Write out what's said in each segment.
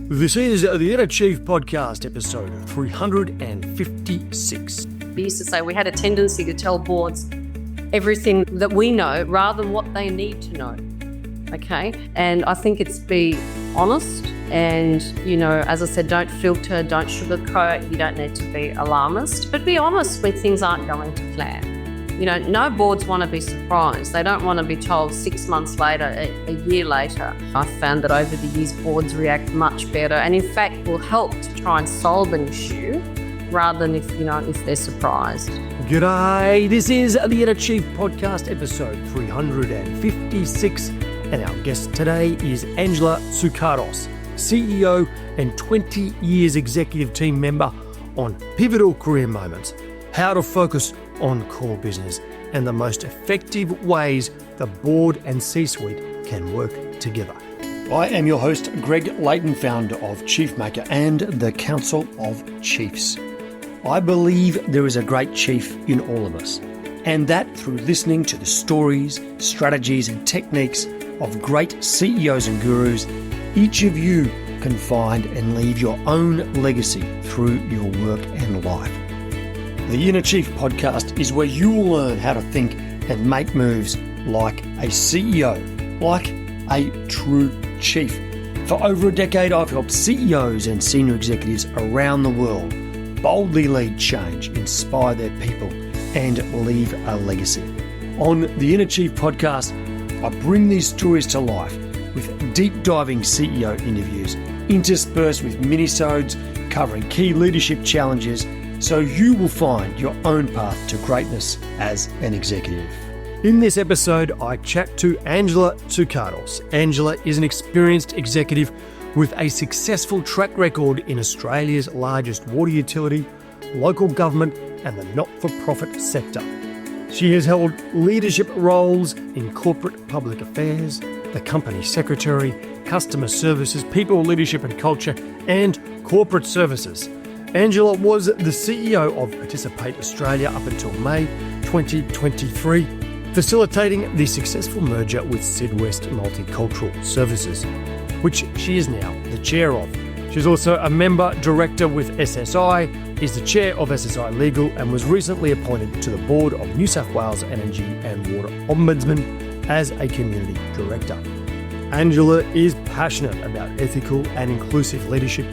This is the Inner Chief Podcast, episode 356. We used to say we had a tendency to tell boards everything that we know rather than what they need to know, okay? And I think it's be honest and, as I said, don't filter, don't sugarcoat, you don't need to be alarmist, but be honest when things aren't going to plan. No boards want to be surprised. They don't want to be told 6 months later, a year later. I've found that over the years, boards react much better and in fact will help to try and solve an issue rather than if they're surprised. G'day, this is the Inner Chief Podcast, episode 356, and our guest today is Angela Tsoukatos, CEO and 20 years executive team member on pivotal career moments, how to focus on core business, and the most effective ways the board and C-suite can work together. I am your host, Greg Layton, founder of Chiefmaker and the Council of Chiefs. I believe there is a great chief in all of us, and that through listening to the stories, strategies, and techniques of great CEOs and gurus, each of you can find and leave your own legacy through your work and life. The Inner Chief Podcast is where you will learn how to think and make moves like a CEO, like a true chief. For over a decade, I've helped CEOs and senior executives around the world boldly lead change, inspire their people, and leave a legacy. On the Inner Chief Podcast, I bring these stories to life with deep diving CEO interviews, interspersed with minisodes covering key leadership challenges, so you will find your own path to greatness as an executive. In this episode, I chat to Angela Tsoukatos. Angela is an experienced executive with a successful track record in Australia's largest water utility, local government, and the not-for-profit sector. She has held leadership roles in corporate public affairs, the company secretary, customer services, people leadership and culture, and corporate services. Angela was the CEO of Participate Australia up until May 2023, facilitating the successful merger with SydWest Multicultural Services, which she is now the chair of. She's also a member director with SSI, is the chair of SSI Legal, and was recently appointed to the board of New South Wales Energy and Water Ombudsman as a community director. Angela is passionate about ethical and inclusive leadership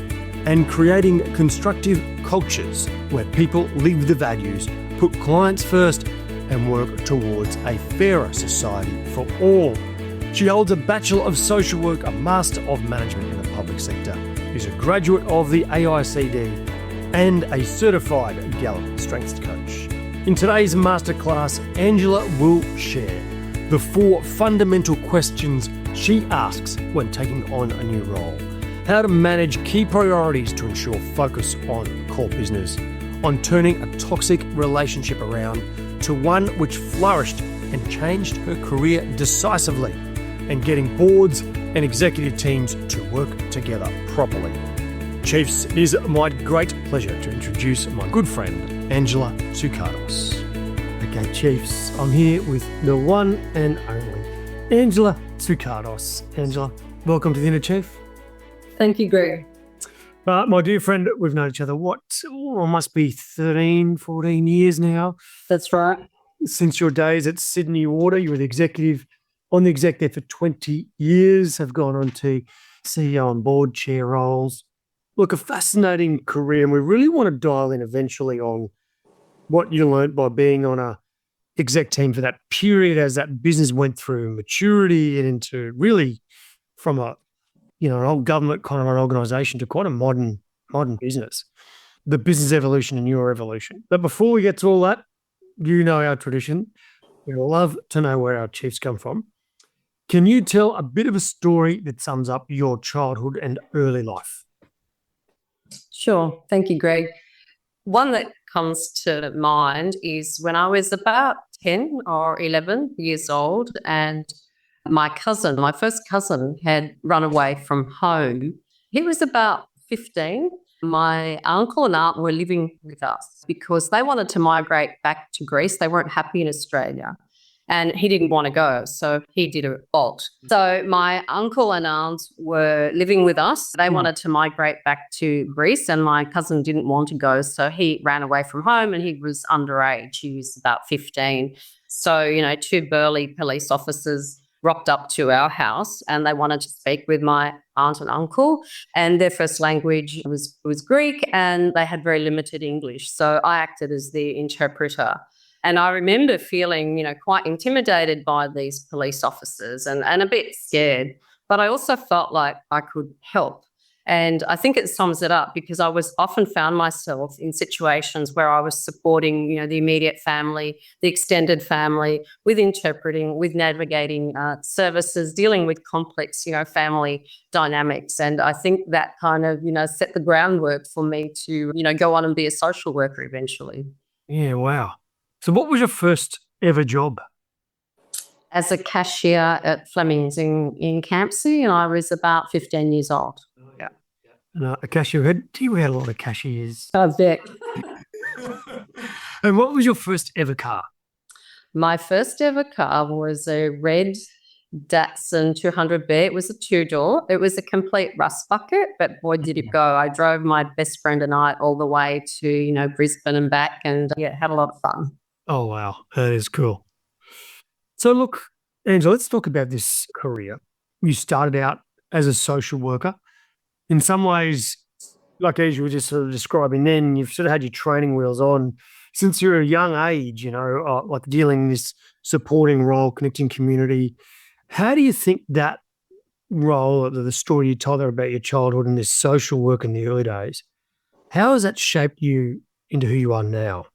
and creating constructive cultures where people live the values, put clients first, and work towards a fairer society for all. She holds a Bachelor of Social Work, a Master of Management in the Public Sector, is a graduate of the AICD, and a certified Gallup Strengths Coach. In today's masterclass, Angela will share the 4 fundamental questions she asks when taking on a new role, how to manage key priorities to ensure focus on core business, on turning a toxic relationship around to one which flourished and changed her career decisively, and getting boards and executive teams to work together properly. Chiefs, it is my great pleasure to introduce my good friend, Angela Tsoukatos. Okay, Chiefs, I'm here with the one and only Angela Tsoukatos. Angela, welcome to the Inner Chief. Thank you, Greg. My dear friend, we've known each other, must be 13, 14 years now. That's right. Since your days at Sydney Water, you were the executive there for 20 years, have gone on to CEO and board chair roles. Look, a fascinating career, and we really want to dial in eventually on what you learned by being on a exec team for that period as that business went through maturity and into really from a an old government kind of an organisation to quite a modern business. The business evolution and your evolution. But before we get to all that, our tradition. We love to know where our chiefs come from. Can you tell a bit of a story that sums up your childhood and early life? Sure. Thank you, Greg. One that comes to mind is when I was about 10 or 11 years old, and my first cousin, had run away from home. He was about 15. My uncle and aunt were living with us because they wanted to migrate back to Greece. They weren't happy in Australia. And he didn't want to go, so he did a bolt. So my uncle and aunt were living with us. They wanted to migrate back to Greece, and my cousin didn't want to go, so he ran away from home, and he was underage. He was about 15. So, two burly police officers rocked up to our house, and they wanted to speak with my aunt and uncle, and their first language was Greek, and they had very limited English. So I acted as the interpreter. And I remember feeling, quite intimidated by these police officers and a bit scared, but I also felt like I could help. And I think it sums it up, because I was often found myself in situations where I was supporting, the immediate family, the extended family, with interpreting, with navigating services, dealing with complex, family dynamics. And I think that kind of, set the groundwork for me to, go on and be a social worker eventually. Yeah, wow. So what was your first ever job? As a cashier at Fleming's in Campsie, and I was about 15 years old. Yeah. A cashier. You had a lot of cashiers. I bet. And what was your first ever car? My first ever car was a red Datsun 200B. It was a two-door. It was a complete rust bucket, but boy, did it go. I drove my best friend and I all the way to, Brisbane and back, and had a lot of fun. Oh, wow. That is cool. So look, Angela, let's talk about this career. You started out as a social worker. In some ways, like as you were just sort of describing then, you've sort of had your training wheels on since you're a young age, like dealing in this supporting role, connecting community. How do you think that role, the story you told her about your childhood and this social work in the early days, how has that shaped you into who you are now?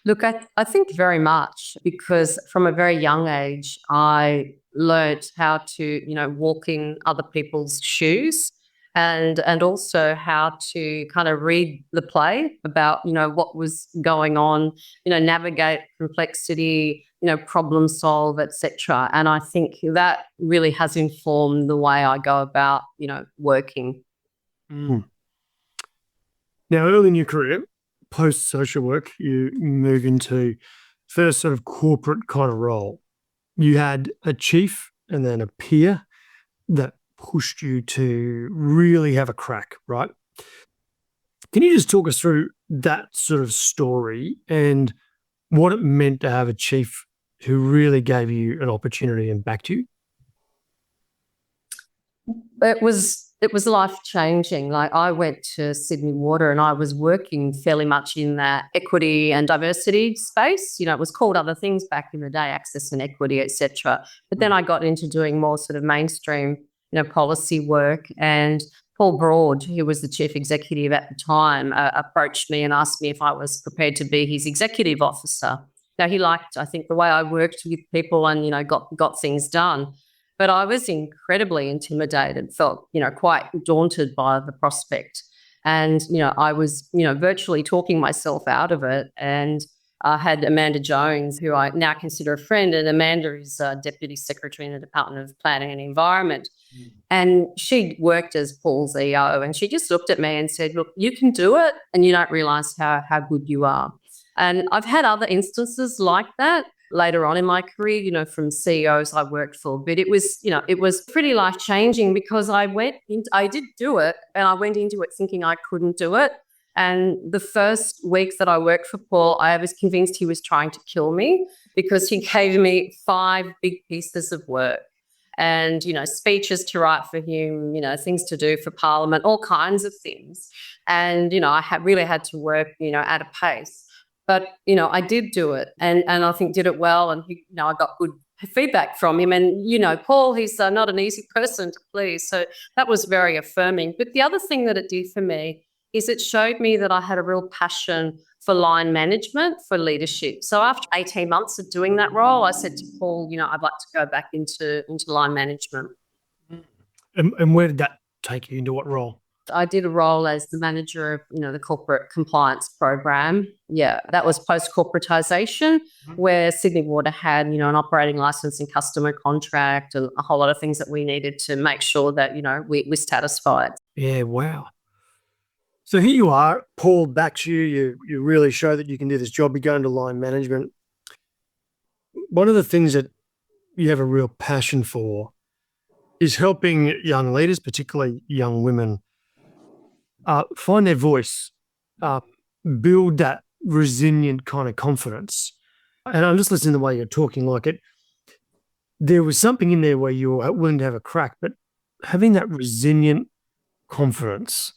Look, I think very much, because from a very young age, I learnt how to, walk in other people's shoes, and also how to kind of read the play about, what was going on, navigate complexity, problem solve, etc. And I think that really has informed the way I go about, working. Mm. Now, early in your career, post-social work, you move into first sort of corporate kind of role. You had a chief and then a peer that pushed you to really have a crack, right? Can you just talk us through that sort of story and what it meant to have a chief who really gave you an opportunity and backed you? It was life-changing. Like, I went to Sydney Water and I was working fairly much in that equity and diversity space. It was called other things back in the day, access and equity, etc. But then I got into doing more sort of mainstream, policy work. And Paul Broad, who was the chief executive at the time, approached me and asked me if I was prepared to be his executive officer. Now, he liked, I think, the way I worked with people and, got things done. But I was incredibly intimidated, felt, quite daunted by the prospect. And, I was, virtually talking myself out of it. And I had Amanda Jones, who I now consider a friend, and Amanda is Deputy Secretary in the Department of Planning and Environment. And she worked as Paul's EO, and she just looked at me and said, look, you can do it, and you don't realise how good you are. And I've had other instances like that later on in my career, from CEOs I worked for. But it was pretty life-changing, because I did do it, and I went into it thinking I couldn't do it. And the first weeks that I worked for Paul, I was convinced he was trying to kill me, because he gave me 5 big pieces of work and, speeches to write for him, things to do for Parliament, all kinds of things. And, I really had to work, at a pace. But, I did do it, and I think did it well, and I got good feedback from him. And, Paul, he's not an easy person to please. So that was very affirming. But the other thing that it did for me is it showed me that I had a real passion for line management, for leadership. So after 18 months of doing that role, I said to Paul, I'd like to go back into line management. And where did that take you? Into what role? I did a role as the manager of, the corporate compliance program. Yeah, that was post-corporatisation, where Sydney Water had, an operating licence and customer contract and a whole lot of things that we needed to make sure that, we're satisfied. Yeah, wow. So here you are, Paul backs you, you really show that you can do this job, you go into line management. one of the things that you have a real passion for is helping young leaders, particularly young women, find their voice, build that resilient kind of confidence. And I'm just listening to the way you're talking, like there was something in there where you were willing to have a crack, but having that resilient confidence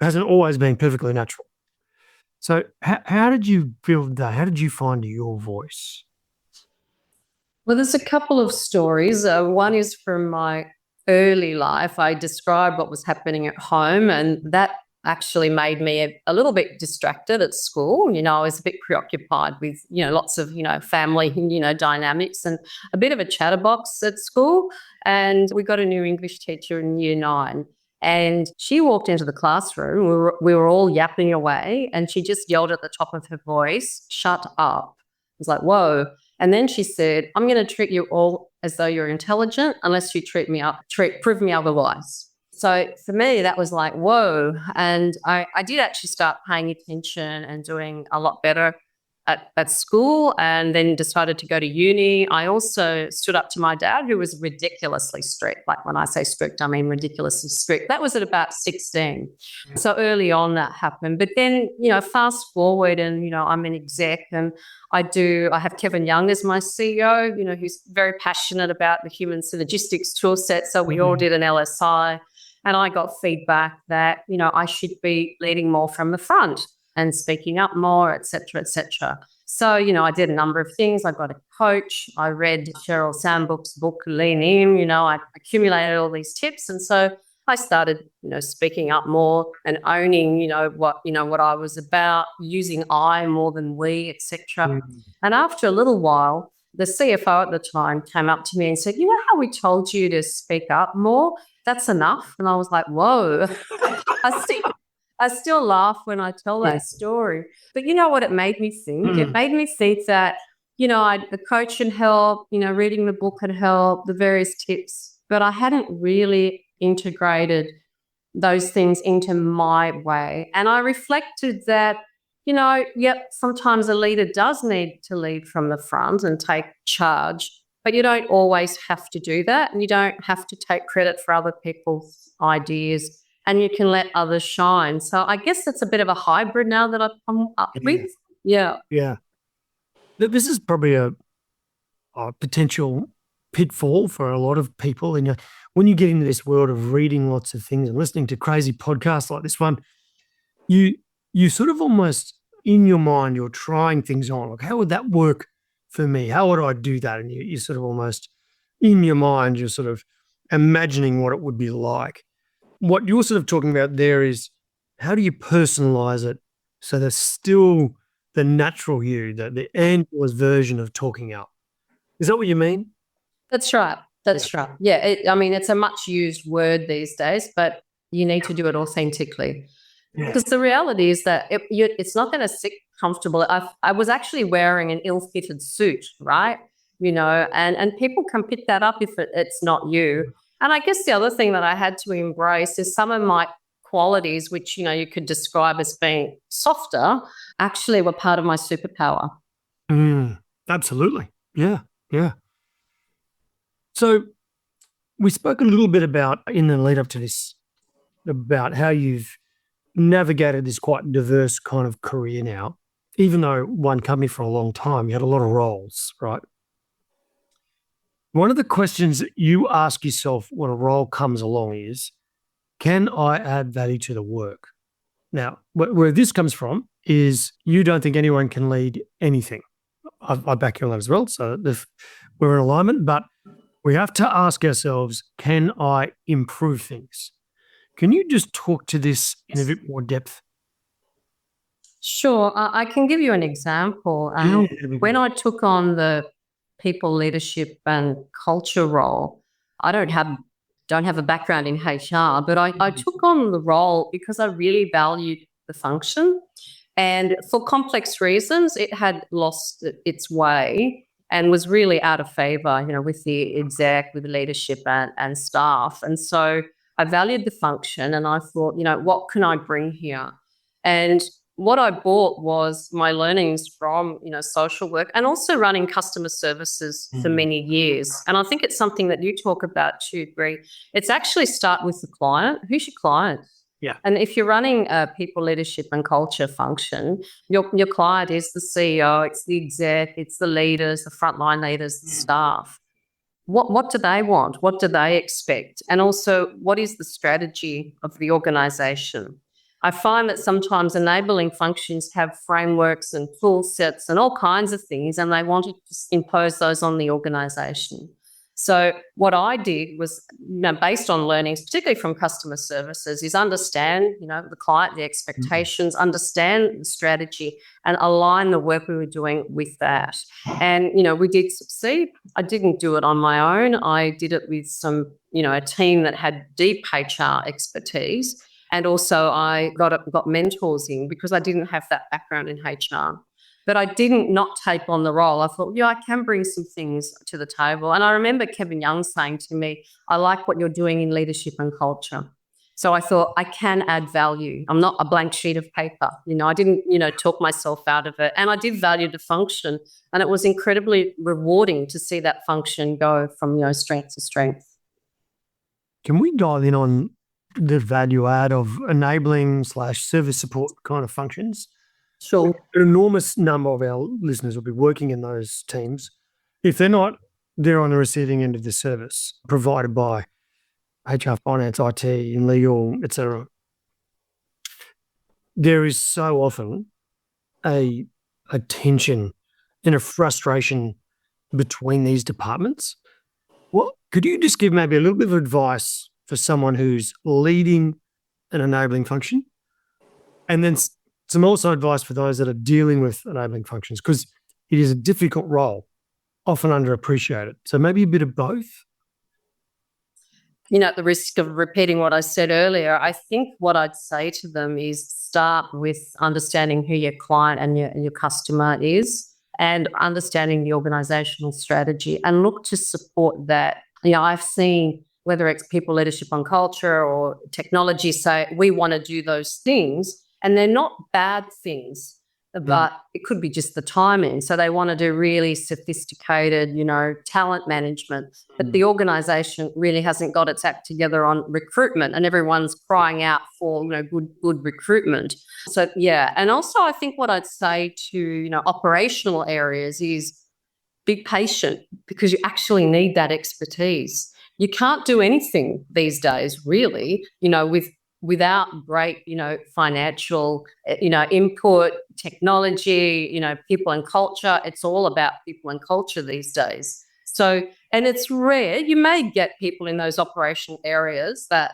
hasn't always been perfectly natural. So how did you build that? How did you find your voice? Well, there's a couple of stories. One is from my early life. I described what was happening at home, and that actually made me a little bit distracted at school. I was a bit preoccupied with, lots of, family, dynamics, and a bit of a chatterbox at school. And we got a new English teacher in year 9. And she walked into the classroom. We were all yapping away, and she just yelled at the top of her voice, "Shut up." I was like, whoa. And then she said, "I'm going to treat you all as though you're intelligent unless you prove me otherwise." So for me, that was like, whoa. And I did actually start paying attention and doing a lot better at school, and then decided to go to uni. I also stood up to my dad, who was ridiculously strict. Like, when I say strict, I mean ridiculously strict. That was at about 16. So early on that happened. But then, fast forward, and, I'm an exec, and I have Kevin Young as my CEO, who's very passionate about the human synergistics tool set. So we all did an LSI, and I got feedback that, I should be leading more from the front and speaking up more, et cetera, et cetera. So, I did a number of things. I got a coach. I read Sheryl Sandberg's book, Lean In. I accumulated all these tips. And so I started, speaking up more and owning, what I was about, using I more than we, et cetera. And after a little while, the CFO at the time came up to me and said, "You know how we told you to speak up more? That's enough." And I was like, whoa. I still laugh when I tell that story. But you know what it made me think? It made me think that, the coach had helped, reading the book had helped, the various tips, but I hadn't really integrated those things into my way. And I reflected that, sometimes a leader does need to lead from the front and take charge, but you don't always have to do that. And you don't have to take credit for other people's ideas. And you can let others shine. So I guess it's a bit of a hybrid now that I've come up with. Yeah. Yeah. This is probably a potential pitfall for a lot of people. And when you get into this world of reading lots of things and listening to crazy podcasts like this one, you sort of almost, in your mind, you're trying things on. Like, how would that work for me? How would I do that? And you sort of almost, in your mind, you're sort of imagining what it would be like. What you're sort of talking about there is, how do you personalize it so there's still the natural you, the Angela's version of talking out? Is that what you mean? That's right. That's right. Yeah. It's a much used word these days, but you need to do it authentically. Because the reality is that it's not going to sit comfortable. I was actually wearing an ill-fitted suit, right? And people can pick that up if it's not you. And I guess the other thing that I had to embrace is some of my qualities, which, you could describe as being softer, actually were part of my superpower. Absolutely. Yeah. Yeah. So we spoke a little bit about, in the lead up to this, about how you've navigated this quite diverse kind of career now. Even though one company for a long time, you had a lot of roles, right? One of the questions that you ask yourself when a role comes along is, can I add value to the work? Now, where this comes from is, you don't think anyone can lead anything. I back you on that as well. So we're in alignment, but we have to ask ourselves, can I improve things? Can you just talk to this in a bit more depth? Sure. I can give you an example. When I took on the people leadership and culture role, I don't have a background in HR, but I took on the role because I really valued the function. And for complex reasons, it had lost its way and was really out of favor, with the exec, with the leadership and staff. And so I valued the function, and I thought, what can I bring here? And what I brought was my learnings from, social work and also running customer services for many years. And I think it's something that you talk about too, Bree. It's actually start with the client. Who's your client? Yeah. And if you're running a people leadership and culture function, your client is the CEO, it's the exec, it's the leaders, the frontline leaders, the staff. What do they want? What do they expect? And also, what is the strategy of the organisation? I find that sometimes enabling functions have frameworks and tool sets and all kinds of things, and they want to just impose those on the organisation. So what I did was, based on learnings, particularly from customer services, is understand, the client, the expectations, understand the strategy and align the work we were doing with that. And, we did succeed. I didn't do it on my own. I did it with some, a team that had deep HR expertise. And also I got mentors in because I didn't have that background in HR. But I didn't not take on the role. I thought, I can bring some things to the table. And I remember Kevin Young saying to me, I like what you're doing in leadership and culture. So I thought, I can add value. I'm not a blank sheet of paper. I didn't, talk myself out of it. And I did value the function. And it was incredibly rewarding to see that function go from, strength to strength. Can we dial in on the value add of enabling / service support kind of functions? Sure. An enormous number of our listeners will be working in those teams. If they're not, they're on the receiving end of the service provided by HR, finance, IT, and legal, etc. There is so often a tension and a frustration between these departments. Well, could you just give maybe a little bit of advice for someone who's leading an enabling function, and then some also advice for those that are dealing with enabling functions, because it is a difficult role, often underappreciated. So maybe a bit of both. At the risk of repeating what I said earlier, I think what I'd say to them is start with understanding who your client and your customer is and understanding the organisational strategy and look to support that. I've seen whether it's people leadership on culture or technology say, we want to do those things. And they're not bad things, but it could be just the timing. So they want to do really sophisticated, talent management, but the organisation really hasn't got its act together on recruitment, and everyone's crying out for, good recruitment. So, yeah. And also I think what I'd say to, operational areas is be patient, because you actually need that expertise. You can't do anything these days, really, without great, financial, input, technology, people and culture. It's all about people and culture these days. So, and it's rare. You may get people in those operational areas that,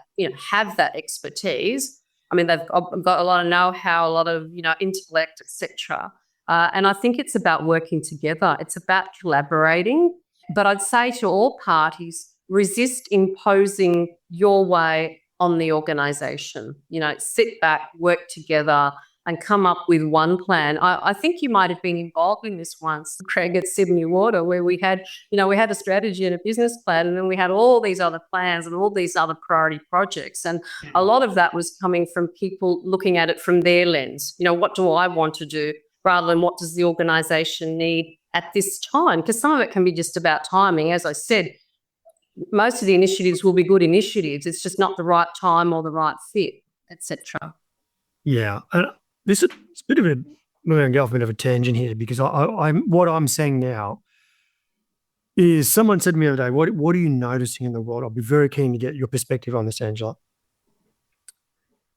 have that expertise. I mean, they've got a lot of know-how, a lot of, intellect, etc. And I think it's about working together. It's about collaborating. But I'd say to all parties, resist imposing your way on the organisation. Sit back, work together and come up with one plan. I think you might have been involved in this once, Craig, at Sydney Water, where we had a strategy and a business plan, and then we had all these other plans and all these other priority projects. And a lot of that was coming from people looking at it from their lens. What do I want to do, rather than what does the organisation need at this time? Because some of it can be just about timing. As I said, most of the initiatives will be good initiatives. It's just not the right time or the right fit, etc. Yeah. And it's a bit of a, I'm going to go off a bit of a tangent here, because what I'm saying now is, someone said to me the other day, what are you noticing in the world? I'll be very keen to get your perspective on this, Angela.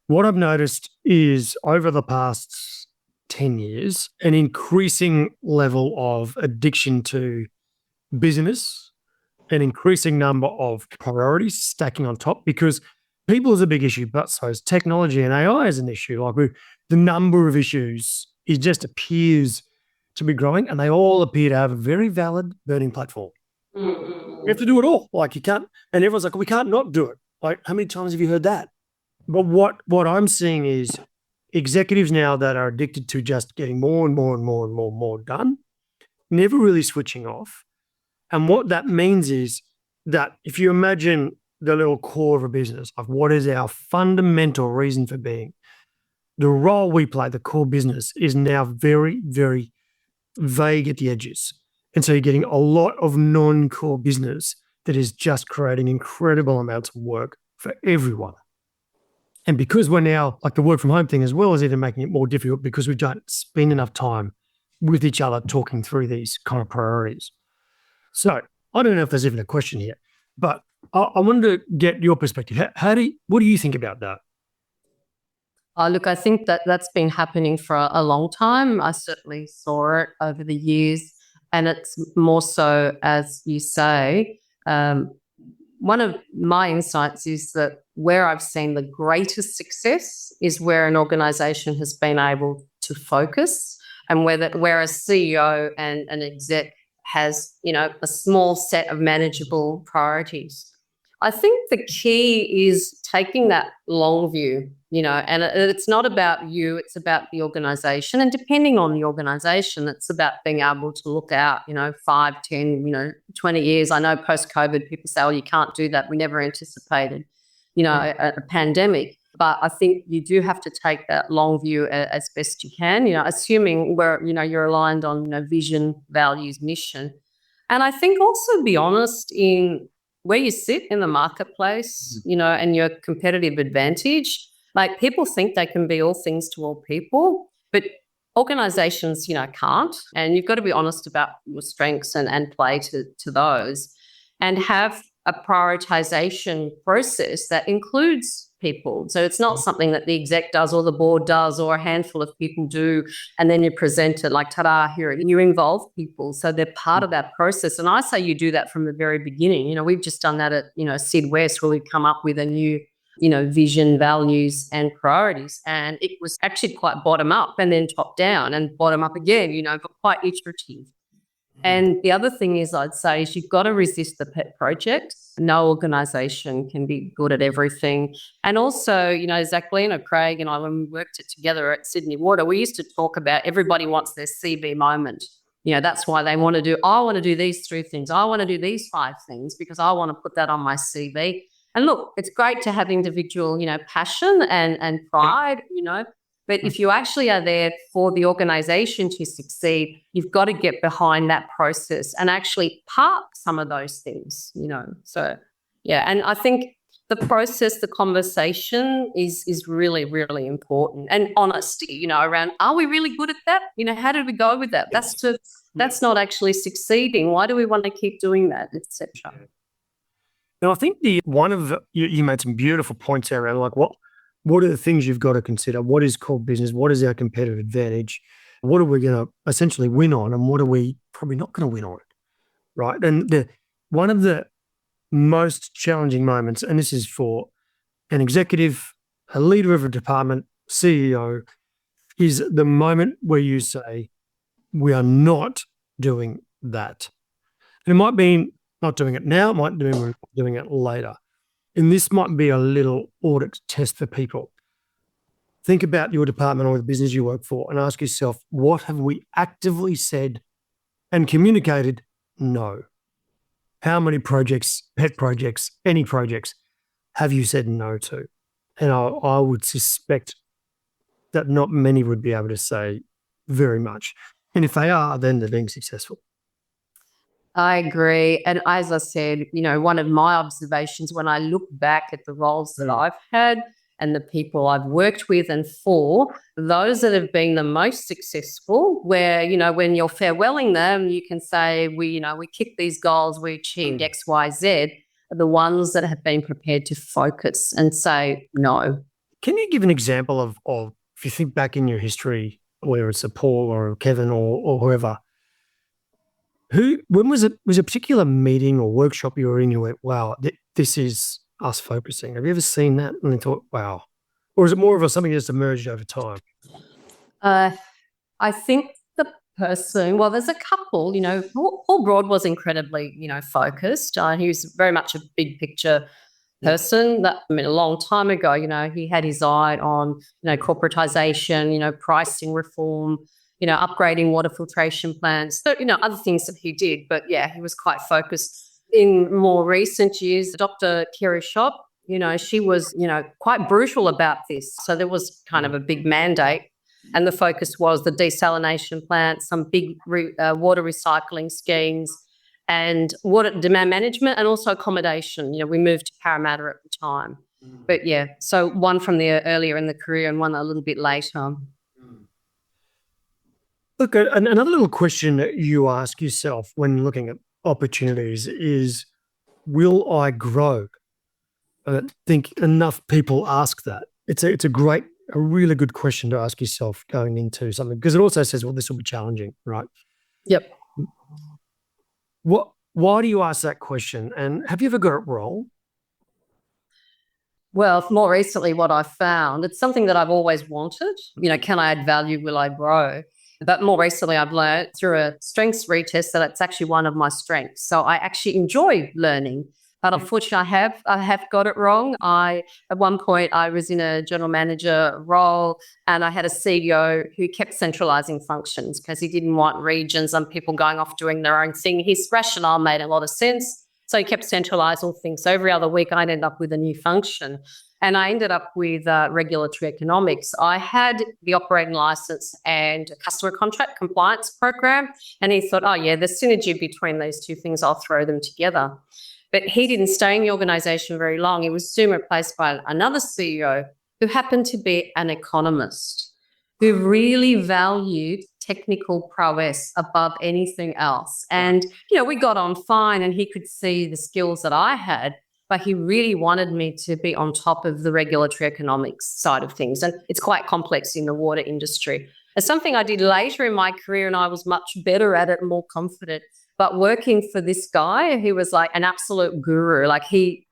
What I've noticed is, over the past 10 years, an increasing level of addiction to business, an increasing number of priorities stacking on top, because people is a big issue, but so is technology, and AI is an issue. Like, the number of issues, it just appears to be growing, and they all appear to have a very valid burning platform. You have to do it all. Like, you can't, and everyone's like, we can't not do it. Like, how many times have you heard that? But what I'm seeing is executives now that are addicted to just getting more and more and more and more and more done, never really switching off. And what that means is that if you imagine the little core of a business, like what is our fundamental reason for being, the role we play, the core business, is now very, very vague at the edges. And so you're getting a lot of non-core business that is just creating incredible amounts of work for everyone. And because we're now, like the work from home thing as well, is even making it more difficult because we don't spend enough time with each other talking through these kind of priorities. So I don't know if there's even a question here, but I wanted to get your perspective. What do you think about that? Look, I think that's been happening for a long time. I certainly saw it over the years, and it's more so, as you say. One of my insights is that where I've seen the greatest success is where an organisation has been able to focus, and where a CEO and an exec has, a small set of manageable priorities. I think the key is taking that long view, and it's not about you, it's about the organisation. And depending on the organisation, it's about being able to look out, 5, 10, 20 years. I know post-COVID, people say, oh, you can't do that. We never anticipated, a pandemic. But I think you do have to take that long view as best you can, assuming you're aligned on, vision, values, mission. And I think also be honest in where you sit in the marketplace, and your competitive advantage. Like, people think they can be all things to all people, but organisations, can't. And you've got to be honest about your strengths and play to those, and have a prioritisation process that includes people. So it's not something that the exec does or the board does or a handful of people do, and then you present it like, ta-da, here. You involve people, so they're part of that process. And I say you do that from the very beginning. We've just done that at, SydWest, where we've come up with a new, vision, values and priorities. And it was actually quite bottom up and then top down and bottom up again, but quite iterative. And the other thing is, I'd say, is you've got to resist the pet project. No organisation can be good at everything. And also, Zach Glenn or Craig and I, when we worked it together at Sydney Water, we used to talk about everybody wants their CV moment. That's why they want to do, I want to do these 3 things. I want to do these 5 things because I want to put that on my CV. And look, it's great to have individual, passion and pride, but if you actually are there for the organisation to succeed, you've got to get behind that process and actually park some of those things, So, yeah, and I think the process, the conversation is really, really important. And honesty, around, are we really good at that? How did we go with that? That's not actually succeeding. Why do we want to keep doing that, etc.? Now, I think you made some beautiful points there around, like, what are the things you've got to consider? What is core business? What is our competitive advantage? What are we going to essentially win on, and what are we probably not going to win on? Right? And one of the most challenging moments, and this is for an executive, a leader of a department, CEO, is the moment where you say, we are not doing that. And it might mean not doing it now, it might mean we're doing it later. And this might be a little audit test for people. Think about your department or the business you work for and ask yourself, what have we actively said and communicated no? How many projects, pet projects, any projects, have you said no to? And I would suspect that not many would be able to say very much. And if they are, then they're being successful. I agree. And as I said, one of my observations when I look back at the roles that I've had and the people I've worked with and for, those that have been the most successful, where, when you're farewelling them, you can say, we kicked these goals, we achieved X, Y, Z, are the ones that have been prepared to focus and say no. Can you give an example of if you think back in your history, whether it's a Paul or a Kevin or whoever, when was a particular meeting or workshop you were in, you went, wow, this is us focusing? Have you ever seen that and then thought, wow? Or is it more of something that's emerged over time? I think the person, well, there's a couple, Paul Broad was incredibly, focused. He was very much a big picture person. A long time ago, he had his eye on, corporatisation, pricing reform, upgrading water filtration plants, other things that he did. But yeah, he was quite focused. In more recent years, Dr. Kerry Shop, She was, quite brutal about this. So there was kind of a big mandate, and the focus was the desalination plants, some big water recycling schemes, and water demand management, and also accommodation. We moved to Parramatta at the time. But yeah, so one from the earlier in the career and one a little bit later. Look, another little question that you ask yourself when looking at opportunities is, will I grow? I think enough people ask that. It's a really good question to ask yourself going into something, because it also says, well, this will be challenging, right? Yep. Why do you ask that question? And have you ever got it wrong? Well, more recently, what I've found, it's something that I've always wanted. Can I add value? Will I grow? But more recently, I've learned through a strengths retest that it's actually one of my strengths. So I actually enjoy learning. But unfortunately, I have got it wrong. At one point, I was in a general manager role, and I had a CEO who kept centralising functions because he didn't want regions and people going off doing their own thing. His rationale made a lot of sense. So he kept centralising things. So every other week, I'd end up with a new function. And I ended up with regulatory economics. I had the operating licence and a customer contract compliance program. And he thought, oh, yeah, there's synergy between those two things. I'll throw them together. But he didn't stay in the organisation very long. He was soon replaced by another CEO who happened to be an economist who really valued technical prowess above anything else. And, we got on fine, and he could see the skills that I had, but he really wanted me to be on top of the regulatory economics side of things. And it's quite complex in the water industry. It's something I did later in my career, and I was much better at it and more confident. But working for this guy, he was like an absolute guru. Like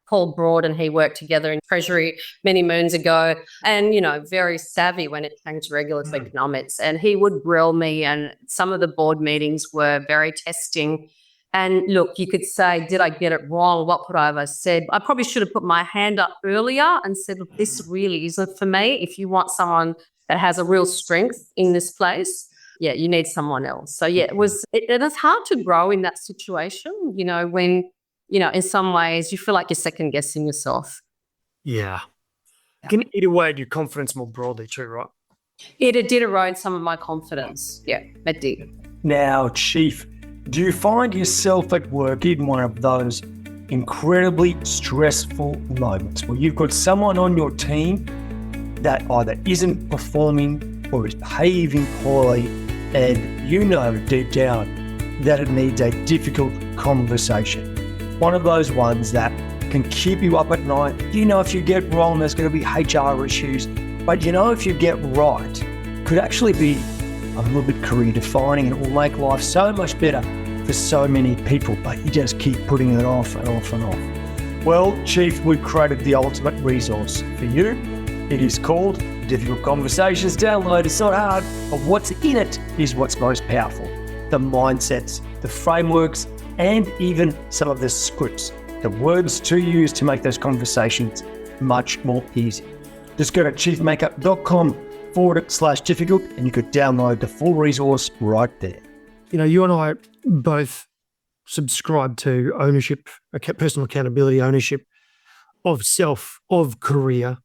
Paul Broad and he worked together in Treasury many moons ago, and, very savvy when it came to regulatory economics. And he would grill me, and some of the board meetings were very testing. And look, you could say, did I get it wrong? What could I have said? I probably should have put my hand up earlier and said, look, this really isn't for me. If you want someone that has a real strength in this place, yeah, you need someone else. So yeah, it's hard to grow in that situation, when, in some ways you feel like you're second guessing yourself. Yeah. Can it erode your confidence more broadly too, right? It did erode some of my confidence. Yeah, it did. Now, Chief, do you find yourself at work in one of those incredibly stressful moments where you've got someone on your team that either isn't performing or is behaving poorly, and deep down that it needs a difficult conversation? One of those ones that can keep you up at night. If you get wrong, there's going to be HR issues. But if you get right, could actually be a little bit career defining, and it will make life so much better for so many people. But you just keep putting it off and off and off. Well, Chief, we've created the ultimate resource for you. It is called Difficult Conversations. Download. It's not hard, but what's in it is what's most powerful. The mindsets, the frameworks, and even some of the scripts, the words to use to make those conversations much more easy. Just go to chiefmakeup.com/difficult and you could download the full resource right there. You and I both subscribe to ownership, personal accountability, ownership of self, of career.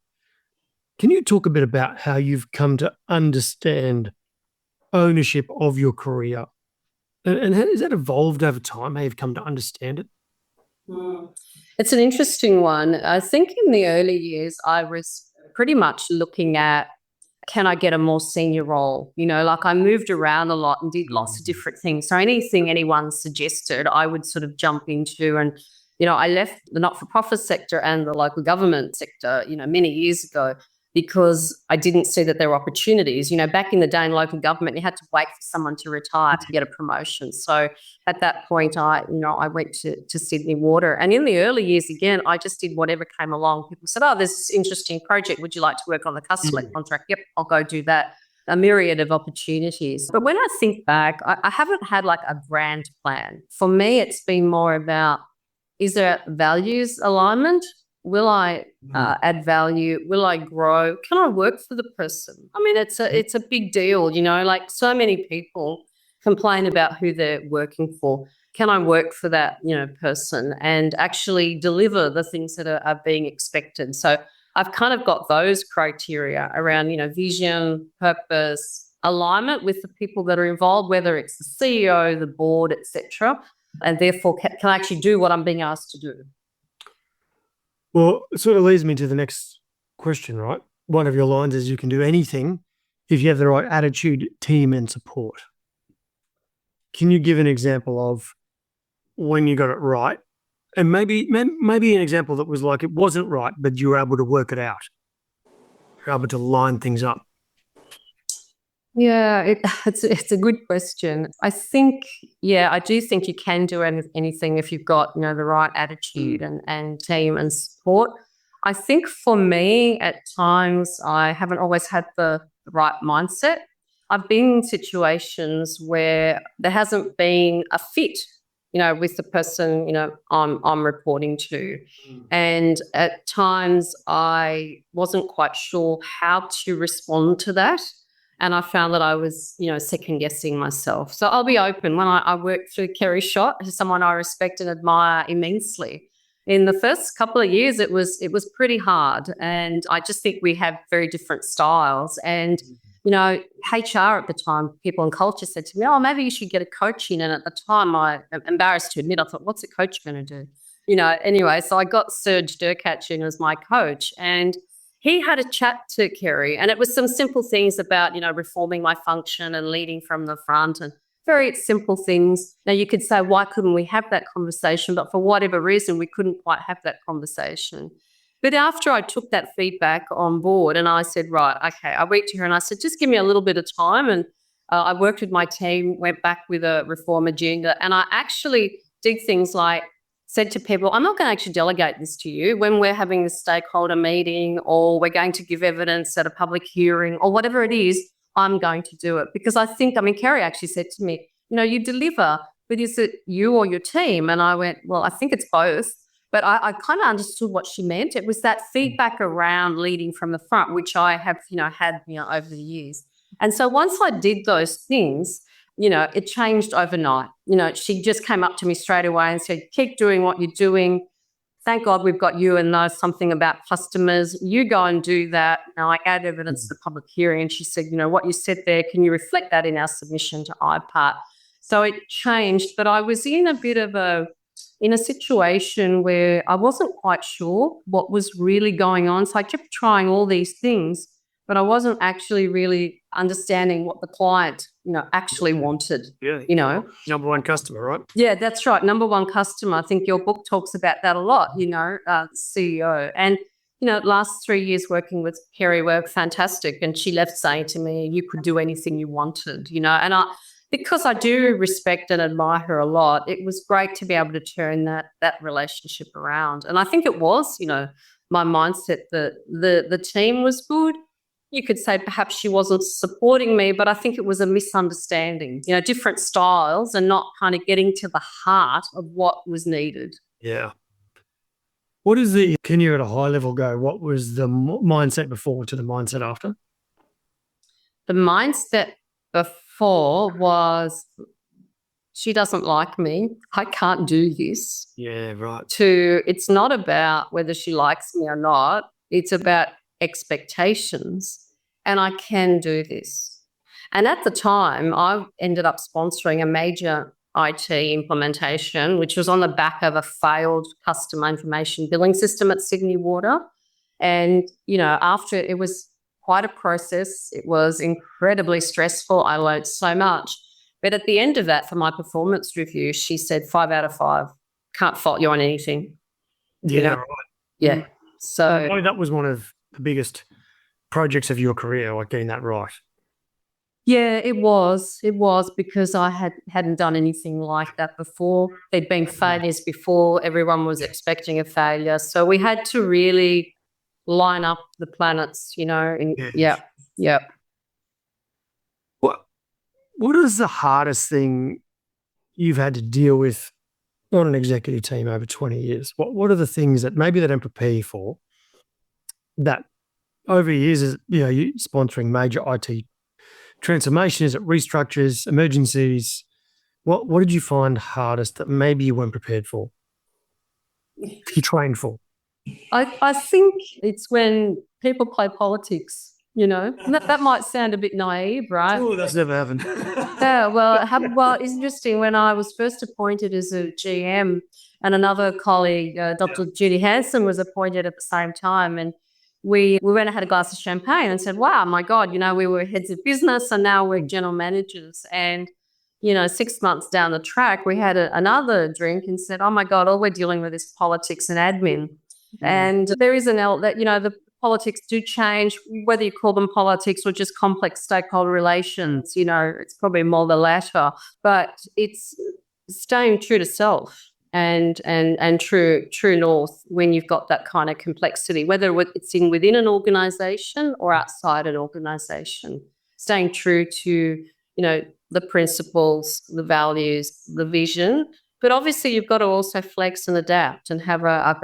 Can you talk a bit about how you've come to understand ownership of your career? And has that evolved over time, how you've come to understand it? It's an interesting one. I think in the early years, I was pretty much looking at, can I get a more senior role? I moved around a lot and did lots of different things. So anything anyone suggested, I would sort of jump into. And, I left the not-for-profit sector and the local government sector, many years ago, because I didn't see that there were opportunities. Back in the day in local government, you had to wait for someone to retire to get a promotion. So at that point, I went to Sydney Water. And in the early years, again, I just did whatever came along. People said, oh, there's this interesting project. Would you like to work on the customer contract? Yep, I'll go do that. A myriad of opportunities. But when I think back, I haven't had like a grand plan. For me, it's been more about, is there values alignment? Will I add value? Will I grow? Can I work for the person? I mean, it's a big deal, like so many people complain about who they're working for. can I work for that, person and actually deliver the things that are being expected? So I've kind of got those criteria around, vision, purpose, alignment with the people that are involved, whether it's the CEO, the board, etc., and therefore can I actually do what I'm being asked to do? Well, it sort of leads me to the next question, right? One of your lines is you can do anything if you have the right attitude, team, and support. Can you give an example of when you got it right? And maybe an example that was like it wasn't right, but you were able to work it out. You're able to line things up. Yeah, it's a good question. I think, I do think you can do anything if you've got, the right attitude and team and support. I think for me, at times, I haven't always had the right mindset. I've been in situations where there hasn't been a fit, with the person, I'm reporting to. And at times I wasn't quite sure how to respond to that. And I found that I was, second guessing myself. So I'll be open. When I worked through Kerry Schott, who's someone I respect and admire immensely, in the first couple of years, it was pretty hard. And I just think we have very different styles. And, HR at the time, people in culture said to me, oh, maybe you should get a coach in. And at the time, I'm embarrassed to admit, I thought, what's a coach going to do? Anyway, so I got Serge Durkach in as my coach. And he had a chat to Kerry, and it was some simple things about, reforming my function and leading from the front and very simple things. Now, you could say, why couldn't we have that conversation? But for whatever reason, we couldn't quite have that conversation. But after I took that feedback on board and I said, right, okay, I went to her and I said, just give me a little bit of time. And I worked with my team, went back with a reform agenda, and I actually did things like said to people, I'm not going to actually delegate this to you when we're having a stakeholder meeting or we're going to give evidence at a public hearing or whatever it is, I'm going to do it. Because I think, Kerry actually said to me, you deliver, but is it you or your team? And I went, well, I think it's both. But I kind of understood what she meant. It was that feedback around leading from the front, which I have, had, over the years. And so once I did those things, it changed overnight. She just came up to me straight away and said, keep doing what you're doing. Thank God we've got you and know something about customers. You go and do that. Now, I add evidence to the public hearing. And she said, what you said there, can you reflect that in our submission to IPART? So it changed, but I was in a bit of in a situation where I wasn't quite sure what was really going on. So I kept trying all these things, but I wasn't actually really understanding what the client, actually wanted. Yeah. Number one customer, right? Yeah, that's right. Number one customer. I think your book talks about that a lot, CEO. And, last 3 years working with Kerry were fantastic. And she left saying to me, you could do anything you wanted, and because I do respect and admire her a lot, it was great to be able to turn that relationship around. And I think it was, my mindset that the team was good. You could say perhaps she wasn't supporting me, but I think it was a misunderstanding, different styles and not kind of getting to the heart of what was needed. Yeah. Can you at a high level go, what was the mindset before to the mindset after? The mindset before was, she doesn't like me. I can't do this. Yeah, right. It's not about whether she likes me or not. It's about expectations. And I can do this. And at the time, I ended up sponsoring a major IT implementation, which was on the back of a failed customer information billing system at Sydney Water. And, after it was quite a process. It was incredibly stressful. I learned so much. But at the end of that, for my performance review, she said 5 out of 5. Can't fault you on anything. Yeah, right. Yeah. So that was one of the biggest projects of your career, like getting that right. Yeah, it was. It was because I hadn't done anything like that before. There'd been failures before. Everyone was expecting a failure. So we had to really line up the planets, Yeah. What is the hardest thing you've had to deal with on an executive team over 20 years? What are the things that maybe they don't prepare you for that over years, you sponsoring major IT transformation? Is it restructures, emergencies, What did you find hardest that maybe you weren't prepared for? You trained for? I think it's when people play politics, you know. And that might sound a bit naive, right? Oh, that's never happened. Yeah, well, it's interesting. When I was first appointed as a GM, and another colleague, Dr. Judy Hanson, was appointed at the same time, and we went and had a glass of champagne and said, "Wow, my God, you know, we were heads of business and now we're general managers." And 6 months down the track, we had another drink and said, "Oh my God, all we're dealing with is politics and admin." And there is the politics do change, whether you call them politics or just complex stakeholder relations. It's probably more the latter, but it's staying true to self and true north when you've got that kind of complexity, whether it's within an organisation or outside an organisation. Staying true to the principles, the values, the vision. But obviously, you've got to also flex and adapt and have a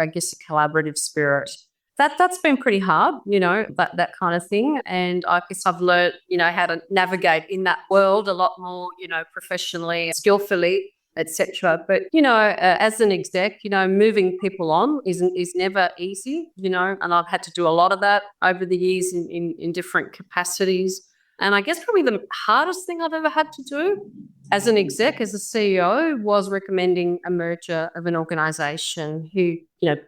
collaborative spirit. That's been pretty hard, that kind of thing. And I guess I've learned, how to navigate in that world a lot more, professionally, skillfully, etc. But, as an exec, moving people on is never easy, and I've had to do a lot of that over the years in different capacities. And I guess probably the hardest thing I've ever had to do as an exec, as a CEO, was recommending a merger of an organisation who,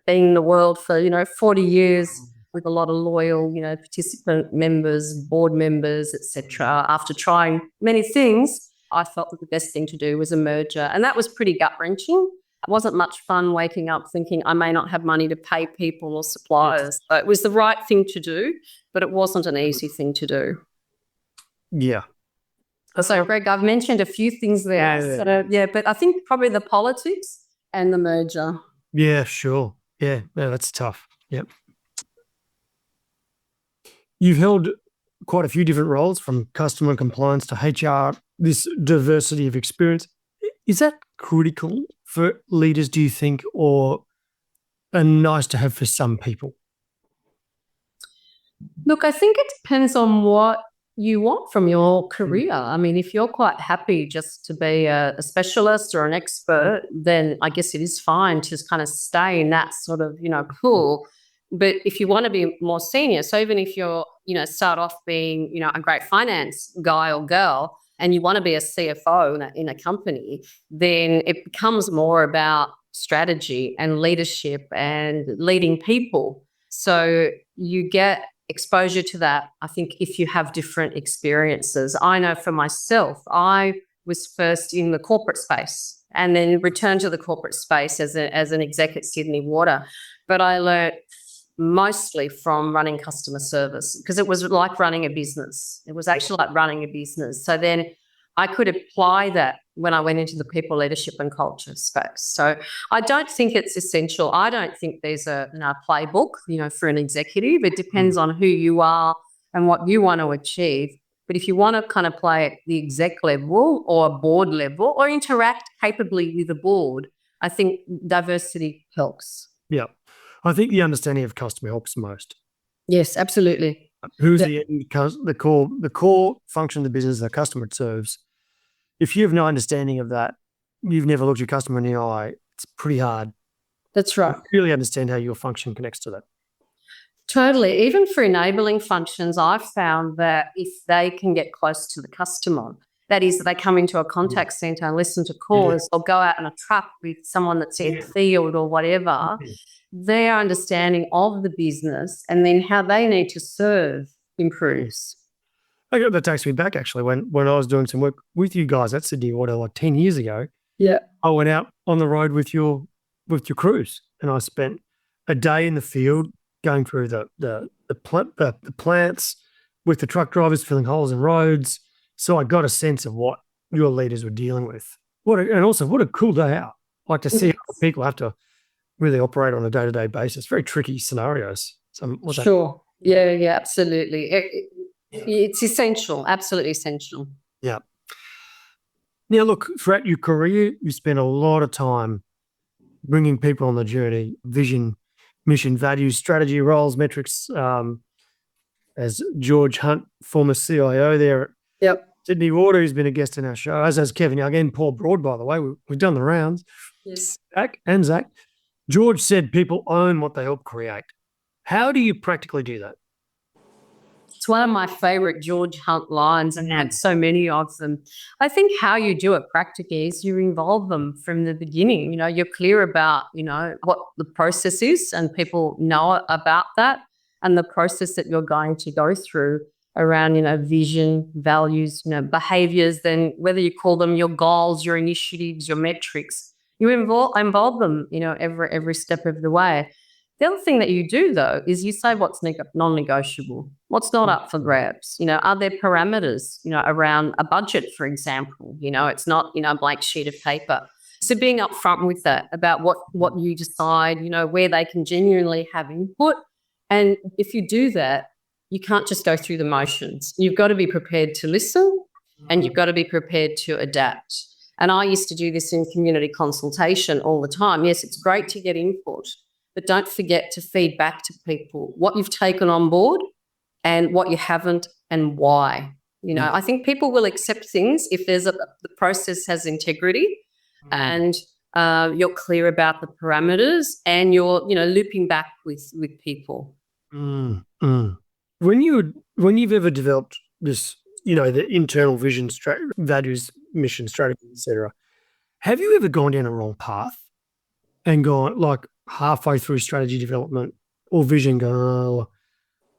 being in the world for, 40 years with a lot of loyal, participant members, board members, etc. After trying many things, I felt that the best thing to do was a merger. And that was pretty gut-wrenching. It wasn't much fun waking up thinking I may not have money to pay people or suppliers. So it was the right thing to do, but it wasn't an easy thing to do. Yeah. So, Greg, I've mentioned a few things there. But I think probably the politics and the merger. Yeah, sure. Yeah, that's tough. Yep. You've held quite a few different roles, from customer compliance to HR, this diversity of experience. Is that critical for leaders, do you think, or nice to have for some people? Look, I think it depends on what you want from your career. I mean, if you're quite happy just to be a specialist or an expert, then I guess it is fine to just kind of stay in that sort of, pool. But if you want to be more senior, so even if you're, start off being, a great finance guy or girl, and you want to be a CFO in a company, then it becomes more about strategy and leadership and leading people. So you get exposure to that, I think, if you have different experiences. I know for myself, I was first in the corporate space and then returned to the corporate space as an exec at Sydney Water. But I learnt mostly from running customer service, because it was like running a business. It was actually like running a business. So then I could apply that when I went into the people leadership and culture space. So I don't think it's essential. I don't think there's a playbook, for an executive. It depends on who you are and what you want to achieve. But if you want to kind of play at the exec level or board level or interact capably with the board, I think diversity helps. Yeah. I think the understanding of customer helps most. Yes, absolutely. Who's the core function of the business the customer serves? If you have no understanding of that, you've never looked your customer in the eye, it's pretty hard. That's right. To really understand how your function connects to that. Totally. Even for enabling functions, I've found that if they can get close to the customer, that is, they come into a contact centre and listen to calls or go out in a truck with someone that's in the field or whatever, their understanding of the business and then how they need to serve improves. That takes me back, actually, when I was doing some work with you guys at Sydney Water like 10 years ago. Yeah. I went out on the road with your crews, and I spent a day in the field going through the plants with the truck drivers, filling holes in roads. So I got a sense of what your leaders were dealing with. And also, what a cool day out. Like to see how people have to really operate on a day-to-day basis. Very tricky scenarios. Sure. Yeah, absolutely. It's essential, absolutely essential. Yeah. Now, look, throughout your career, you spent a lot of time bringing people on the journey, vision, mission, values, strategy, roles, metrics. As George Hunt, former CIO there Yep. Sydney Water, who's been a guest in our show, as has Kevin Young and Paul Broad, by the way. We've done the rounds. Yes. Zach. George said people own what they help create. How do you practically do that? It's one of my favourite George Hunt lines, and had so many of them. I think how you do it practically is you involve them from the beginning. You know, you're clear about, you know, what the process is, and people know about that, and the process that you're going to go through around, you know, vision, values, you know, behaviours, then whether you call them your goals, your initiatives, your metrics, you involve them, you know, every step of the way. The other thing that you do, though, is you say what's non-negotiable, what's not up for grabs. You know, are there parameters, you know, around a budget, for example? You know, it's not, you know, a blank sheet of paper. So being upfront with that about what you decide, you know, where they can genuinely have input. And if you do that, you can't just go through the motions. You've got to be prepared to listen, and you've got to be prepared to adapt. And I used to do this in community consultation all the time. Yes, it's great to get input, but don't forget to feed back to people what you've taken on board and what you haven't and why. You know, I think people will accept things if the process has integrity and you're clear about the parameters and you're, you know, looping back with people. When you've ever developed this, you know, the internal vision, values, mission, strategy, etc., have you ever gone down a wrong path and gone like halfway through strategy development or vision, going, oh,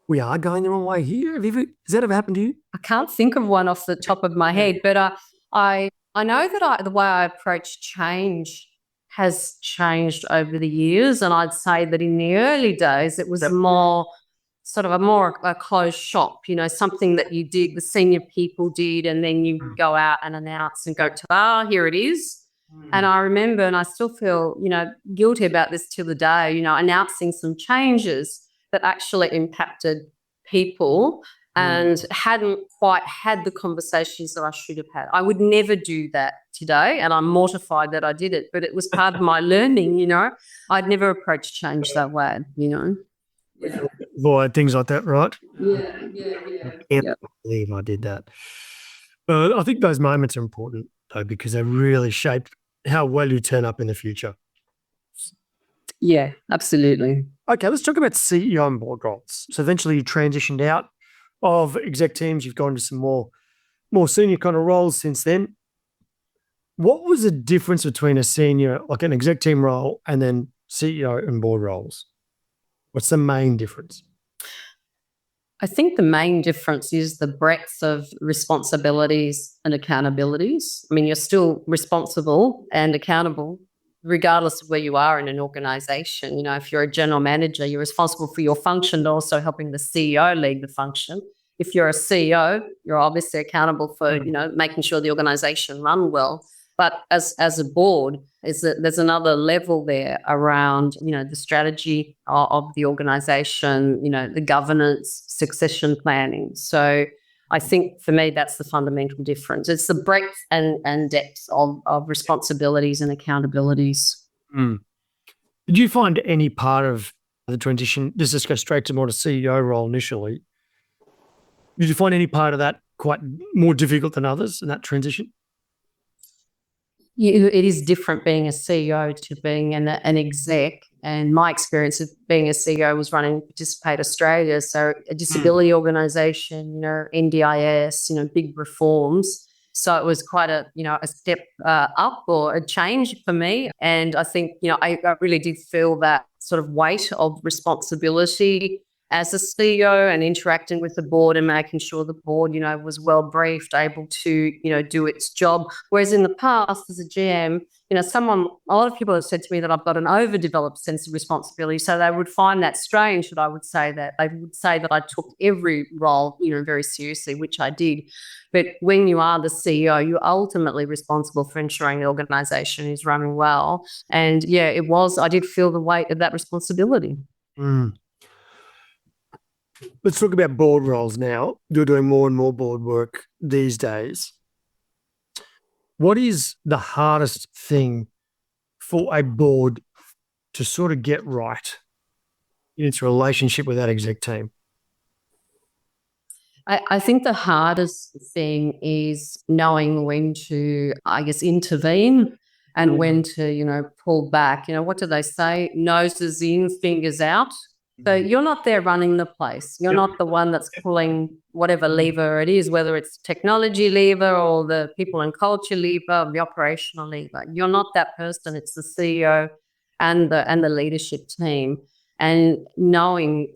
we are going the wrong way here? Has that ever happened to you? I can't think of one off the top of my head, but I know that the way I approach change has changed over the years, and I'd say that in the early days it was a more closed shop, you know, something that you did, the senior people did, and then you go out and announce and go to, here it is. And I remember, and I still feel, you know, guilty about this till the day, you know, announcing some changes that actually impacted people and hadn't quite had the conversations that I should have had. I would never do that today, and I'm mortified that I did it, but it was part of my learning, you know. I'd never approached change that way, you know. Avoid things like that, right? Yeah. I can't believe I did that. But I think those moments are important, though, because they really shape how well you turn up in the future. Yeah, absolutely. Okay, let's talk about CEO and board roles. So eventually you transitioned out of exec teams. You've gone to some more senior kind of roles since then. What was the difference between a senior, like an exec team role, and then CEO and board roles? What's the main difference? I think the main difference is the breadth of responsibilities and accountabilities. I mean, you're still responsible and accountable regardless of where you are in an organisation. You know, if you're a general manager, you're responsible for your function, but also helping the CEO lead the function. If you're a CEO, you're obviously accountable for, you know, making sure the organisation run well. But as a board, there's another level there around, you know, the strategy of the organisation, you know, the governance, succession planning. So I think for me, that's the fundamental difference. It's the breadth and depth of responsibilities and accountabilities. Did you find any part of the transition, let's just go straight to more the CEO role initially, did you find any part of that quite more difficult than others in that transition? It is different being a CEO to being an exec. And my experience of being a CEO was running Participate Australia, so a disability organisation, you know, NDIS, you know, big reforms. So it was quite a step up or a change for me. And I think, you know, I really did feel that sort of weight of responsibility as a CEO and interacting with the board and making sure the board, you know, was well briefed, able to, you know, do its job. Whereas in the past, as a GM, you know, a lot of people have said to me that I've got an overdeveloped sense of responsibility. So they would find that strange that I would say that. They would say that I took every role, you know, very seriously, which I did. But when you are the CEO, you're ultimately responsible for ensuring the organisation is running well. And yeah, I did feel the weight of that responsibility. Let's talk about board roles now. You're doing more and more board work these days. What is the hardest thing for a board to sort of get right in its relationship with that exec team? I think the hardest thing is knowing when to, I guess, intervene and when to, pull back. What do they say? Noses in, fingers out. So you're not there running the place. You're not the one that's pulling whatever lever it is, whether it's technology lever or the people and culture lever, the operational lever. You're not that person. It's the CEO and the leadership team. And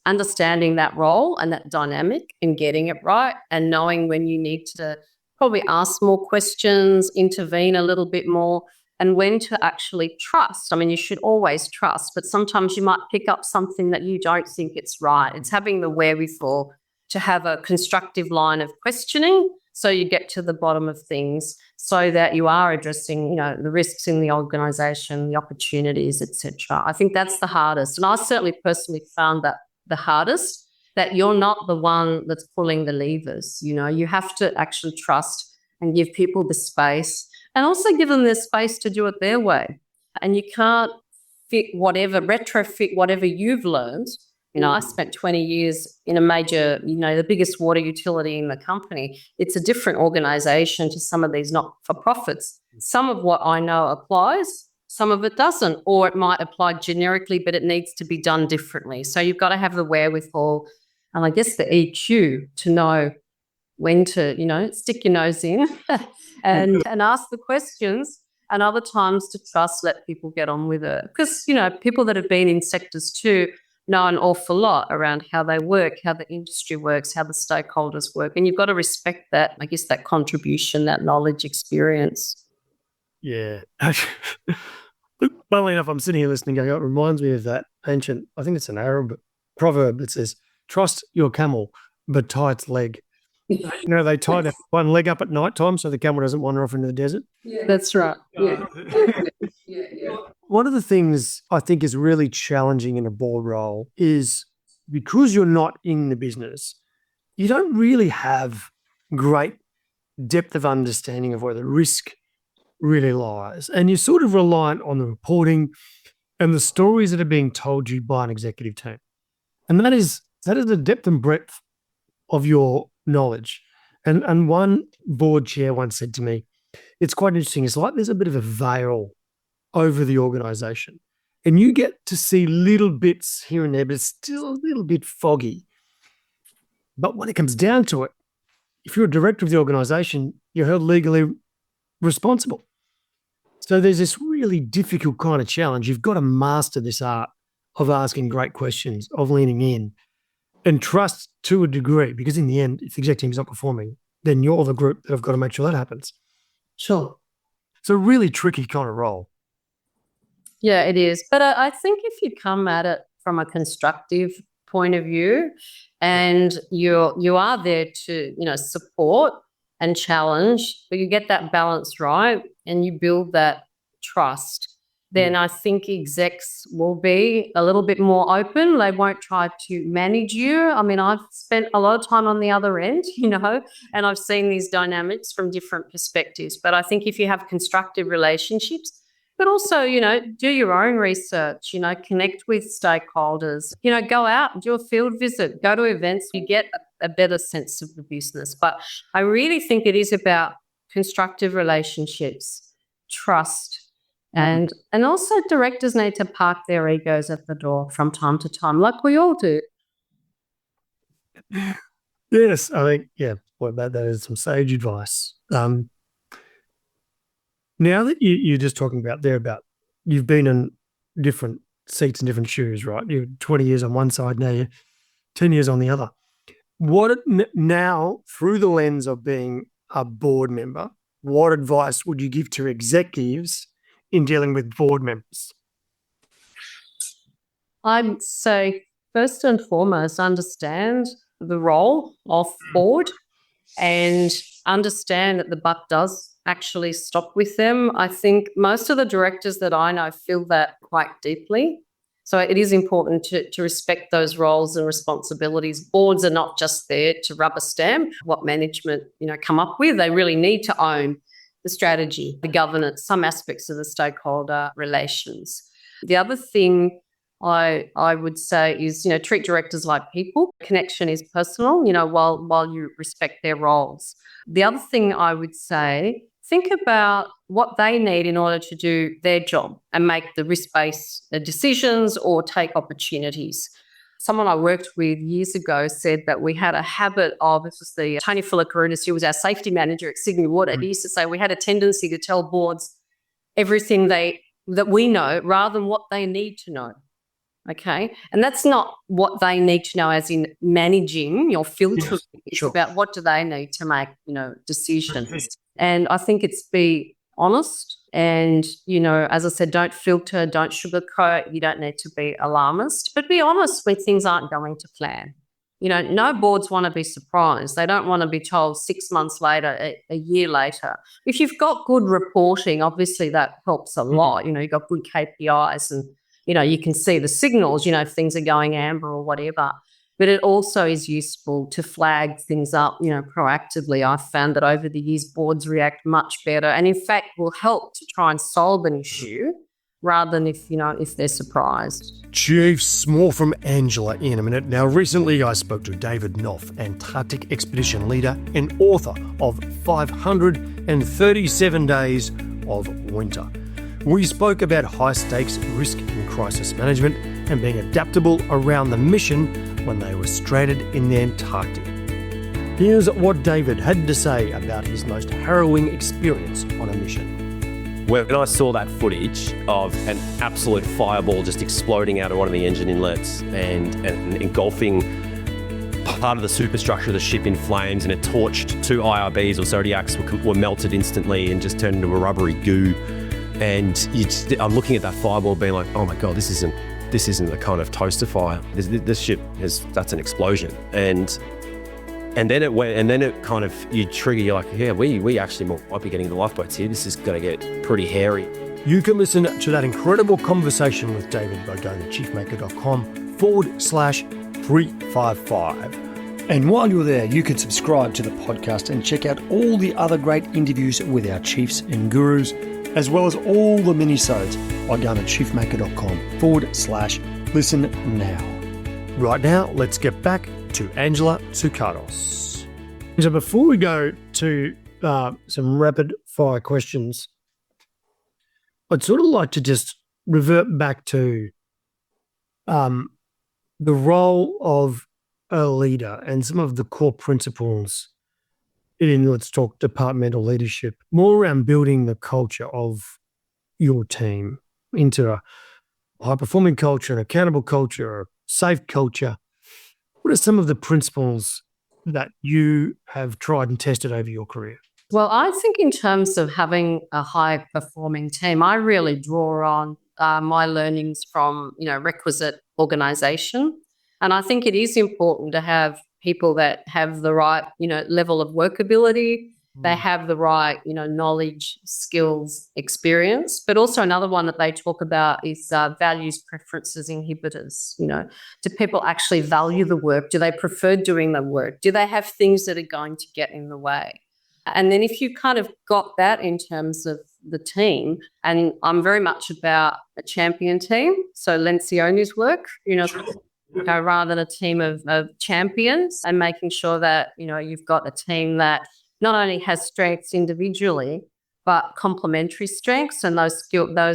understanding that role and that dynamic and getting it right, and knowing when you need to probably ask more questions, intervene a little bit more, and when to actually trust. I mean, you should always trust, but sometimes you might pick up something that you don't think it's right. It's having the wherewithal to have a constructive line of questioning so you get to the bottom of things, so that you are addressing, the risks in the organisation, the opportunities, etc. I think that's the hardest. And I certainly personally found that the hardest, that you're not the one that's pulling the levers. You have to actually trust and give people the space, and also give them the space to do it their way. And you can't retrofit whatever you've learned. I spent 20 years in a major, the biggest water utility in the company. It's a different organisation to some of these not-for-profits. Some of what I know applies, some of it doesn't, or it might apply generically, but it needs to be done differently. So you've got to have the wherewithal and I guess the EQ to know when to, stick your nose in and ask the questions, and other times to trust, let people get on with it. Because, people that have been in sectors too know an awful lot around how they work, how the industry works, how the stakeholders work. And you've got to respect that, I guess, that contribution, that knowledge, experience. Yeah. Look, funnily enough, I'm sitting here listening going, it reminds me of that ancient, I think it's an Arab proverb that says, trust your camel, but tie its leg. They tie one leg up at night time so the camel doesn't wander off into the desert. Yeah, that's right. Yeah. One of the things I think is really challenging in a board role is because you're not in the business, you don't really have great depth of understanding of where the risk really lies. And you're sort of reliant on the reporting and the stories that are being told you by an executive team. And that is the depth and breadth of your knowledge. And one board chair once said to me, it's quite interesting. It's like there's a bit of a veil over the organisation. And you get to see little bits here and there, but it's still a little bit foggy. But when it comes down to it, if you're a director of the organisation, you're held legally responsible. So there's this really difficult kind of challenge. You've got to master this art of asking great questions, of leaning in, and trust to a degree, because in the end, if the exec team's not performing, then you're the group that have got to make sure that happens. Sure. It's a really tricky kind of role. Yeah, it is. But I think if you come at it from a constructive point of view, and you are there to, support and challenge, but you get that balance right and you build that trust, then I think execs will be a little bit more open. They won't try to manage you. I mean, I've spent a lot of time on the other end, and I've seen these dynamics from different perspectives. But I think if you have constructive relationships, but also, do your own research, connect with stakeholders, go out and do a field visit, go to events, you get a better sense of the business. But I really think it is about constructive relationships, trust, and also directors need to park their egos at the door from time to time, like we all do. Yes, I think, that is some sage advice. Now that you're just talking about you've been in different seats and different shoes, right? You're 20 years on one side, now you're 10 years on the other. Now, through the lens of being a board member, what advice would you give to executives in dealing with board members? I'd say, first and foremost, understand the role of board and understand that the buck does actually stop with them. I think most of the directors that I know feel that quite deeply. So it is important to respect those roles and responsibilities. Boards are not just there to rubber stamp what management, come up with. They really need to own the strategy, the governance, some aspects of the stakeholder relations. The other thing I would say is, treat directors like people. Connection is personal, while you respect their roles. The other thing I would say, think about what they need in order to do their job and make the risk-based decisions or take opportunities. Someone I worked with years ago said that we had a habit of, this was the Tony Filacarunas, who was our safety manager at Sydney Water. He used to say we had a tendency to tell boards everything that we know rather than what they need to know. Okay. And that's not what they need to know as in managing your filtering. It's about what do they need to make, decisions. And I think it's be honest and, as I said, don't filter, don't sugarcoat. You don't need to be alarmist, but be honest when things aren't going to plan. No boards want to be surprised. They don't want to be told 6 months later, a year later. If you've got good reporting, obviously that helps a lot. You've got good KPIs and, you can see the signals, if things are going amber or whatever. But it also is useful to flag things up, proactively. I've found that over the years, boards react much better and, in fact, will help to try and solve an issue rather than if they're surprised. Chiefs, more from Angela in a minute. Now, recently I spoke to David Knopf, Antarctic expedition leader and author of 537 Days of Winter. We spoke about high-stakes risk and crisis management and being adaptable around the mission when they were stranded in the Antarctic. Here's what David had to say about his most harrowing experience on a mission. When I saw that footage of an absolute fireball just exploding out of one of the engine inlets and engulfing part of the superstructure of the ship in flames, and it torched 2 IRBs or Zodiacs were melted instantly and just turned into a rubbery goo. And I'm looking at that fireball being like, oh my God, this isn't the kind of toaster fire. This ship that's an explosion. And then it went, and then it kind of, you trigger, you're like, yeah, we actually might be getting the lifeboats here. This is going to get pretty hairy. You can listen to that incredible conversation with David by going to chiefmaker.com/355. And while you're there, you can subscribe to the podcast and check out all the other great interviews with our chiefs and gurus, as well as all the minisodes by going to chiefmaker.com/listen now. Right now, let's get back to Angela Tsoukatos. So before we go to some rapid fire questions, I'd sort of like to just revert back to the role of a leader and some of the core principles in, let's talk departmental leadership, more around building the culture of your team into a high-performing culture, an accountable culture, a safe culture. What are some of the principles that you have tried and tested over your career? Well, I think in terms of having a high-performing team, I really draw on my learnings from, requisite organisation. And I think it is important to have people that have the right, level of workability. They have the right, knowledge, skills, experience. But also another one that they talk about is values, preferences, inhibitors. Do people actually value the work? Do they prefer doing the work? Do they have things that are going to get in the way? And then if you kind of got that in terms of the team, and I'm very much about a champion team, so Lencioni's work, rather than a team of champions, and making sure that, you've got a team that not only has strengths individually, but complementary strengths, and those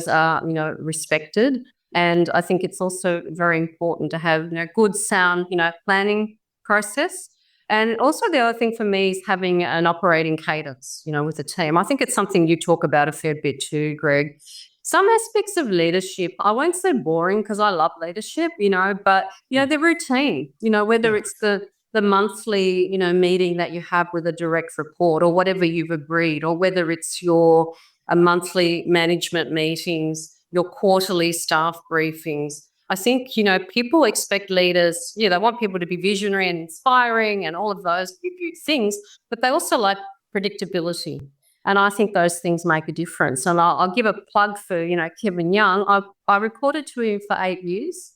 are, respected. And I think it's also very important to have, good, sound, planning process. And also the other thing for me is having an operating cadence, with a team. I think it's something you talk about a fair bit too, Greg. Some aspects of leadership, I won't say boring because I love leadership, but, they're routine, whether it's the monthly, meeting that you have with a direct report or whatever you've agreed, or whether it's your monthly management meetings, your quarterly staff briefings. I think, people expect leaders, they want people to be visionary and inspiring and all of those things, but they also like predictability. And I think those things make a difference. And I'll give a plug for, Kevin Young. I reported to him for 8 years.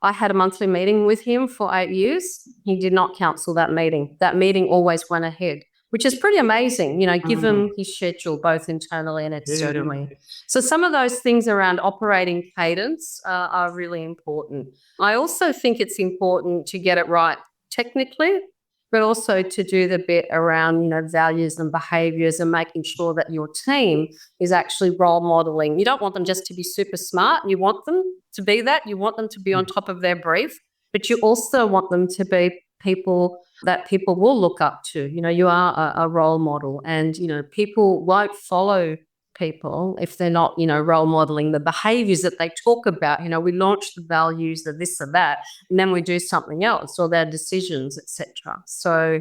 I had a monthly meeting with him for 8 years. He did not cancel that meeting. That meeting always went ahead, which is pretty amazing, given his schedule, both internally and externally. So some of those things around operating cadence are really important. I also think it's important to get it right technically, but also to do the bit around, values and behaviours and making sure that your team is actually role modelling. You don't want them just to be super smart. You want them to be that. You want them to be on top of their brief, but you also want them to be people that people will look up to. You are a role model, and, people won't follow people if they're not, role modelling the behaviours that they talk about. We launch the values, the this or that, and then we do something else, or their decisions, etc. So,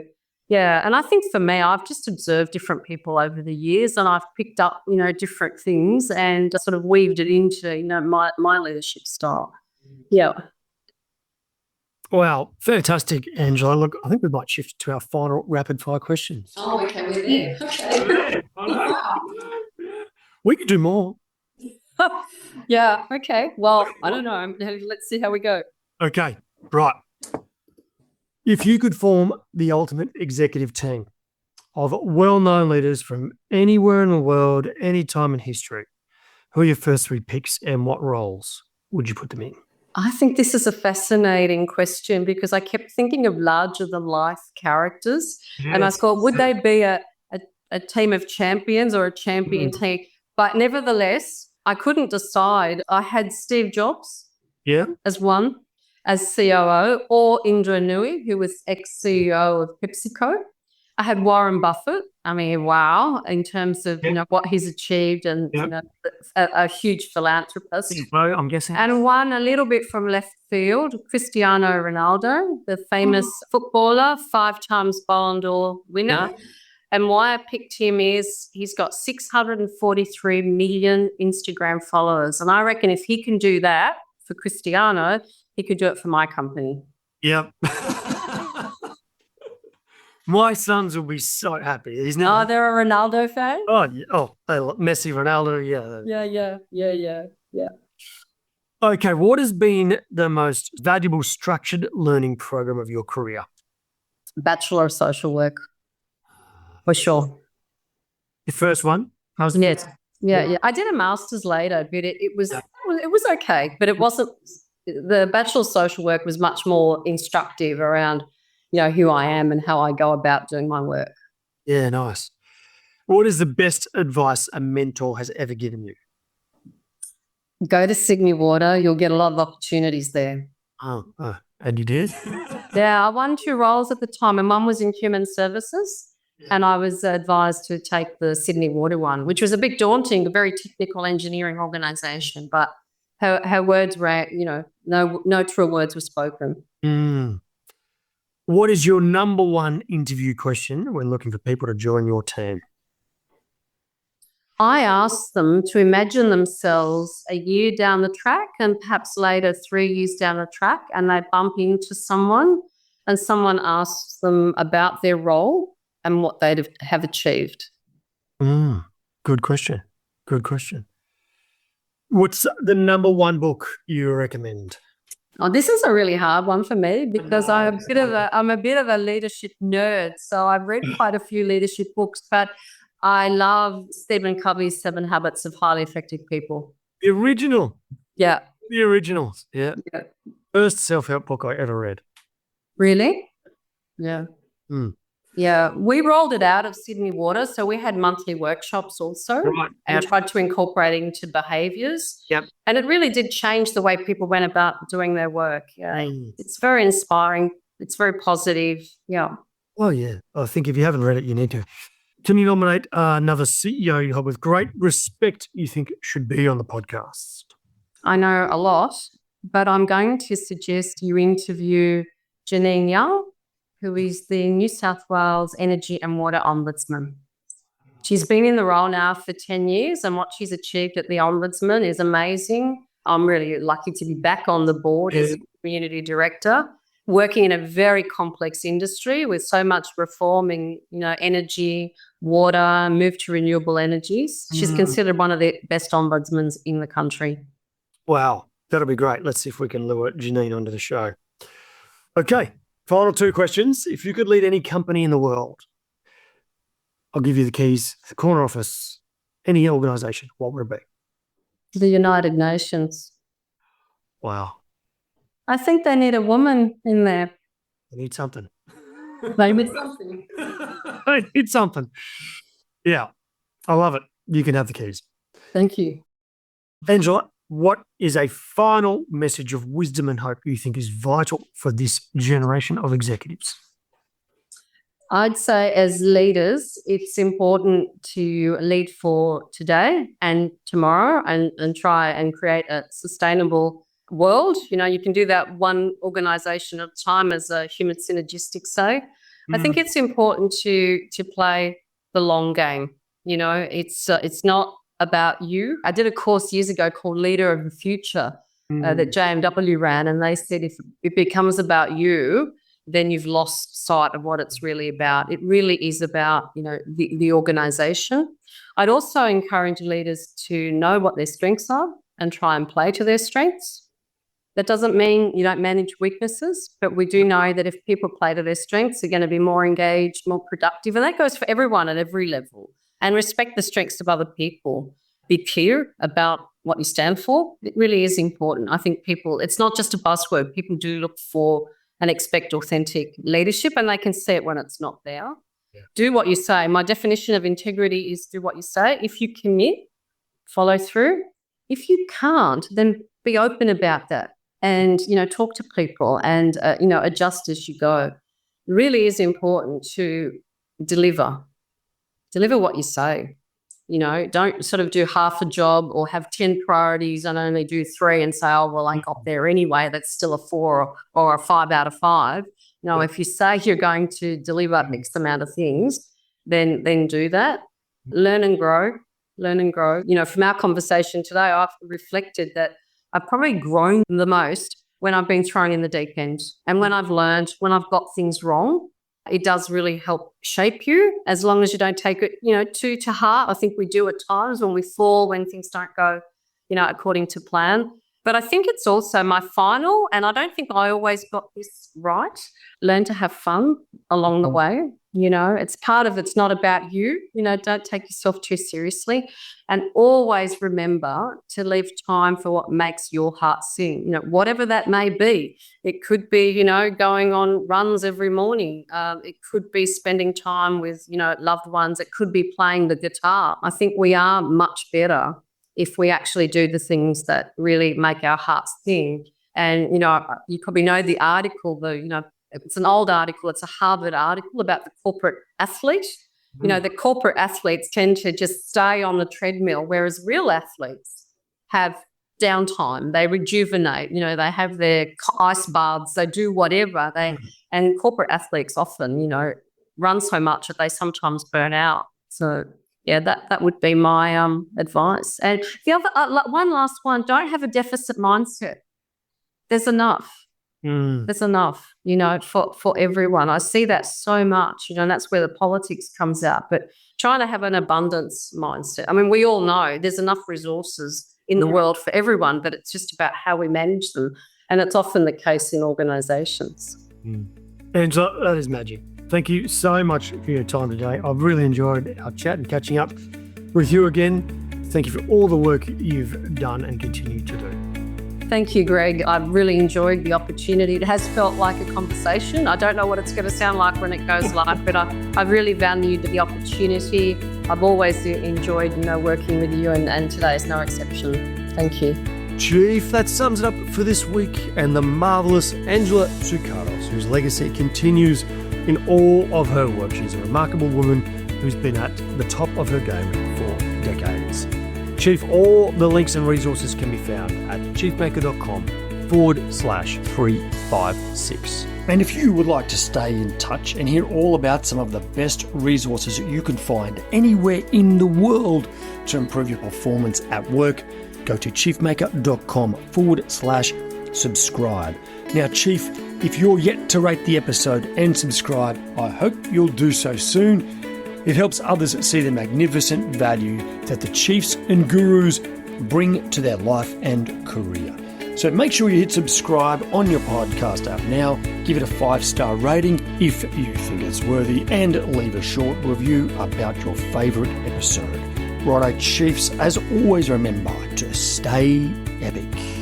yeah, and I think for me, I've just observed different people over the years, and I've picked up, different things and sort of weaved it into, my leadership style. Yeah. Wow, fantastic, Angela. Look, I think we might shift to our final rapid fire questions. Oh, okay, we're there. Okay. We could do more. Yeah, okay. Well, I don't know. Let's see how we go. Okay, right. If you could form the ultimate executive team of well-known leaders from anywhere in the world, any time in history, who are your first three picks and what roles would you put them in? I think this is a fascinating question because I kept thinking of larger-than-life characters, and I thought, would they be a team of champions or a champion team? But nevertheless, I couldn't decide. I had Steve Jobs as one, as COO, or Indra Nooyi, who was ex-CEO of PepsiCo. I had Warren Buffett. I mean, wow, in terms of, what he's achieved and, a huge philanthropist. I'm guessing. And one a little bit from left field, Cristiano Ronaldo, the famous footballer, 5 times Ballon d'Or winner. Yeah. And why I picked him is he's got 643 million Instagram followers. And I reckon if he can do that for Cristiano, he could do it for my company. Yep. My sons will be so happy. Isn't it? Oh, they're a Ronaldo fan? Oh, yeah. Oh, they love Messi, Ronaldo, Yeah. Okay, what has been the most valuable structured learning program of your career? Bachelor of Social Work, for sure. The first one? Yes. Yeah. I did a master's later, but it was okay, but it wasn't. The Bachelor of Social Work was much more instructive around, who I am and how I go about doing my work. Yeah, nice. What is the best advice a mentor has ever given you? Go to Sydney Water. You'll get a lot of opportunities there. Oh, and you did? Yeah, I won 2 roles at the time, and one was in human services, and I was advised to take the Sydney Water one, which was a bit daunting, a very technical engineering organisation, but her words were, no true words were spoken. What is your number one interview question when looking for people to join your team? I ask them to imagine themselves a year down the track and perhaps later 3 years down the track, and they bump into someone and someone asks them about their role and what they have achieved. Good question. What's the number one book you recommend? Oh, this is a really hard one for me because I'm a bit of a leadership nerd. So I've read quite a few leadership books, but I love Stephen Covey's 7 Habits of Highly Effective People. The original. Yeah. The originals. Yeah. First self-help book I ever read. Really? Yeah. Yeah, we rolled it out of Sydney Water, so we had monthly workshops also and tried to incorporate it into behaviours. Yep. And it really did change the way people went about doing their work. Yeah. It's very inspiring. It's very positive. Yeah. Oh, yeah. I think if you haven't read it, you need to. Can you nominate another CEO you hold with great respect you think should be on the podcast? I know a lot, but I'm going to suggest you interview Janine Young, who is the New South Wales Energy and Water Ombudsman. She's been in the role now for 10 years, and what she's achieved at the Ombudsman is amazing. I'm really lucky to be back on the board as a community director, working in a very complex industry with so much reform in, energy, water, move to renewable energies. She's considered one of the best ombudsmans in the country. Wow, that'll be great. Let's see if we can lure Janine onto the show. Okay. Final 2 questions. If you could lead any company in the world, I'll give you the keys, the corner office, any organisation, what would it be? The United Nations. Wow. I think they need a woman in there. They need something. They need something. They need something. Yeah, I love it. You can have the keys. Thank you. Angela, what is a final message of wisdom and hope you think is vital for this generation of executives? I'd say as leaders, it's important to lead for today and tomorrow and try and create a sustainable world. You know, you can do that one organisation at a time, as a human synergistic say. I think it's important to play the long game. You know, it's not about you. I did a course years ago called Leader of the Future that JMW ran, and they said if it becomes about you, then you've lost sight of what it's really about. It really is about, you know, the organisation. I'd also encourage leaders to know what their strengths are and try and play to their strengths. That doesn't mean you don't manage weaknesses, but we do know that if people play to their strengths, they're going to be more engaged, more productive. And that goes for everyone at every level. And respect the strengths of other people. Be clear about what you stand for. It really is important. I think people, it's not just a buzzword. People do look for and expect authentic leadership, and they can see it when it's not there. Yeah. Do what you say. My definition of integrity is do what you say. If you commit, follow through. If you can't, then be open about that. And, you know, talk to people and, you know, adjust as you go. It really is important to deliver what you say. You know, don't sort of do half a job or have 10 priorities and only do 3 and say, oh, well, I got there anyway. That's still a 4 or a 5 out of 5. No, if you say you're going to deliver X amount of things, then do that. Learn and grow. You know, from our conversation today, I've reflected that I've probably grown the most when I've been thrown in the deep end. And when I've learned, when I've got things wrong, it does really help shape you, as long as you don't take it, you know, too to heart. I think we do at times when we fall, when things don't go, you know, according to plan. But I think it's also my final, and I don't think I always got this right, learn to have fun along the way. You know, it's part of it's not about you. You know, don't take yourself too seriously. And always remember to leave time for what makes your heart sing, you know, whatever that may be. It could be, you know, going on runs every morning. It could be spending time with, you know, loved ones. It could be playing the guitar. I think we are much better if we actually do the things that really make our hearts sing. And, you know, you probably know the article, it's an old article. It's a Harvard article about the corporate athlete. You know, the corporate athletes tend to just stay on the treadmill, whereas real athletes have downtime. They rejuvenate. You know, they have their ice baths. They do whatever. And corporate athletes often, you know, run so much that they sometimes burn out. So, yeah, that would be my advice. And the other one last one: don't have a deficit mindset. There's enough. There's enough, you know, for everyone. I see that so much, you know, and that's where the politics comes out. But trying to have an abundance mindset. I mean, we all know there's enough resources in the world for everyone, but it's just about how we manage them. And it's often the case in organisations. Angela, that is magic. Thank you so much for your time today. I've really enjoyed our chat and catching up with you again. Thank you for all the work you've done and continue to do. Thank you, Greg. I've really enjoyed the opportunity. It has felt like a conversation. I don't know what it's going to sound like when it goes live, but I've really valued the opportunity. I've always enjoyed, you know, working with you, and today is no exception. Thank you. Chief, that sums it up for this week, and the marvellous Angela Tsoukatos, whose legacy continues in all of her work. She's a remarkable woman who's been at the top of her game for decades. Chief, all the links and resources can be found at chiefmaker.com/356. And if you would like to stay in touch and hear all about some of the best resources you can find anywhere in the world to improve your performance at work, go to chiefmaker.com/subscribe. Now, Chief, if you're yet to rate the episode and subscribe, I hope you'll do so soon. It helps others see the magnificent value that the chiefs and gurus bring to their life and career. So make sure you hit subscribe on your podcast app now, give it a 5-star rating if you think it's worthy, and leave a short review about your favourite episode. Righto, Chiefs, as always, remember to stay epic.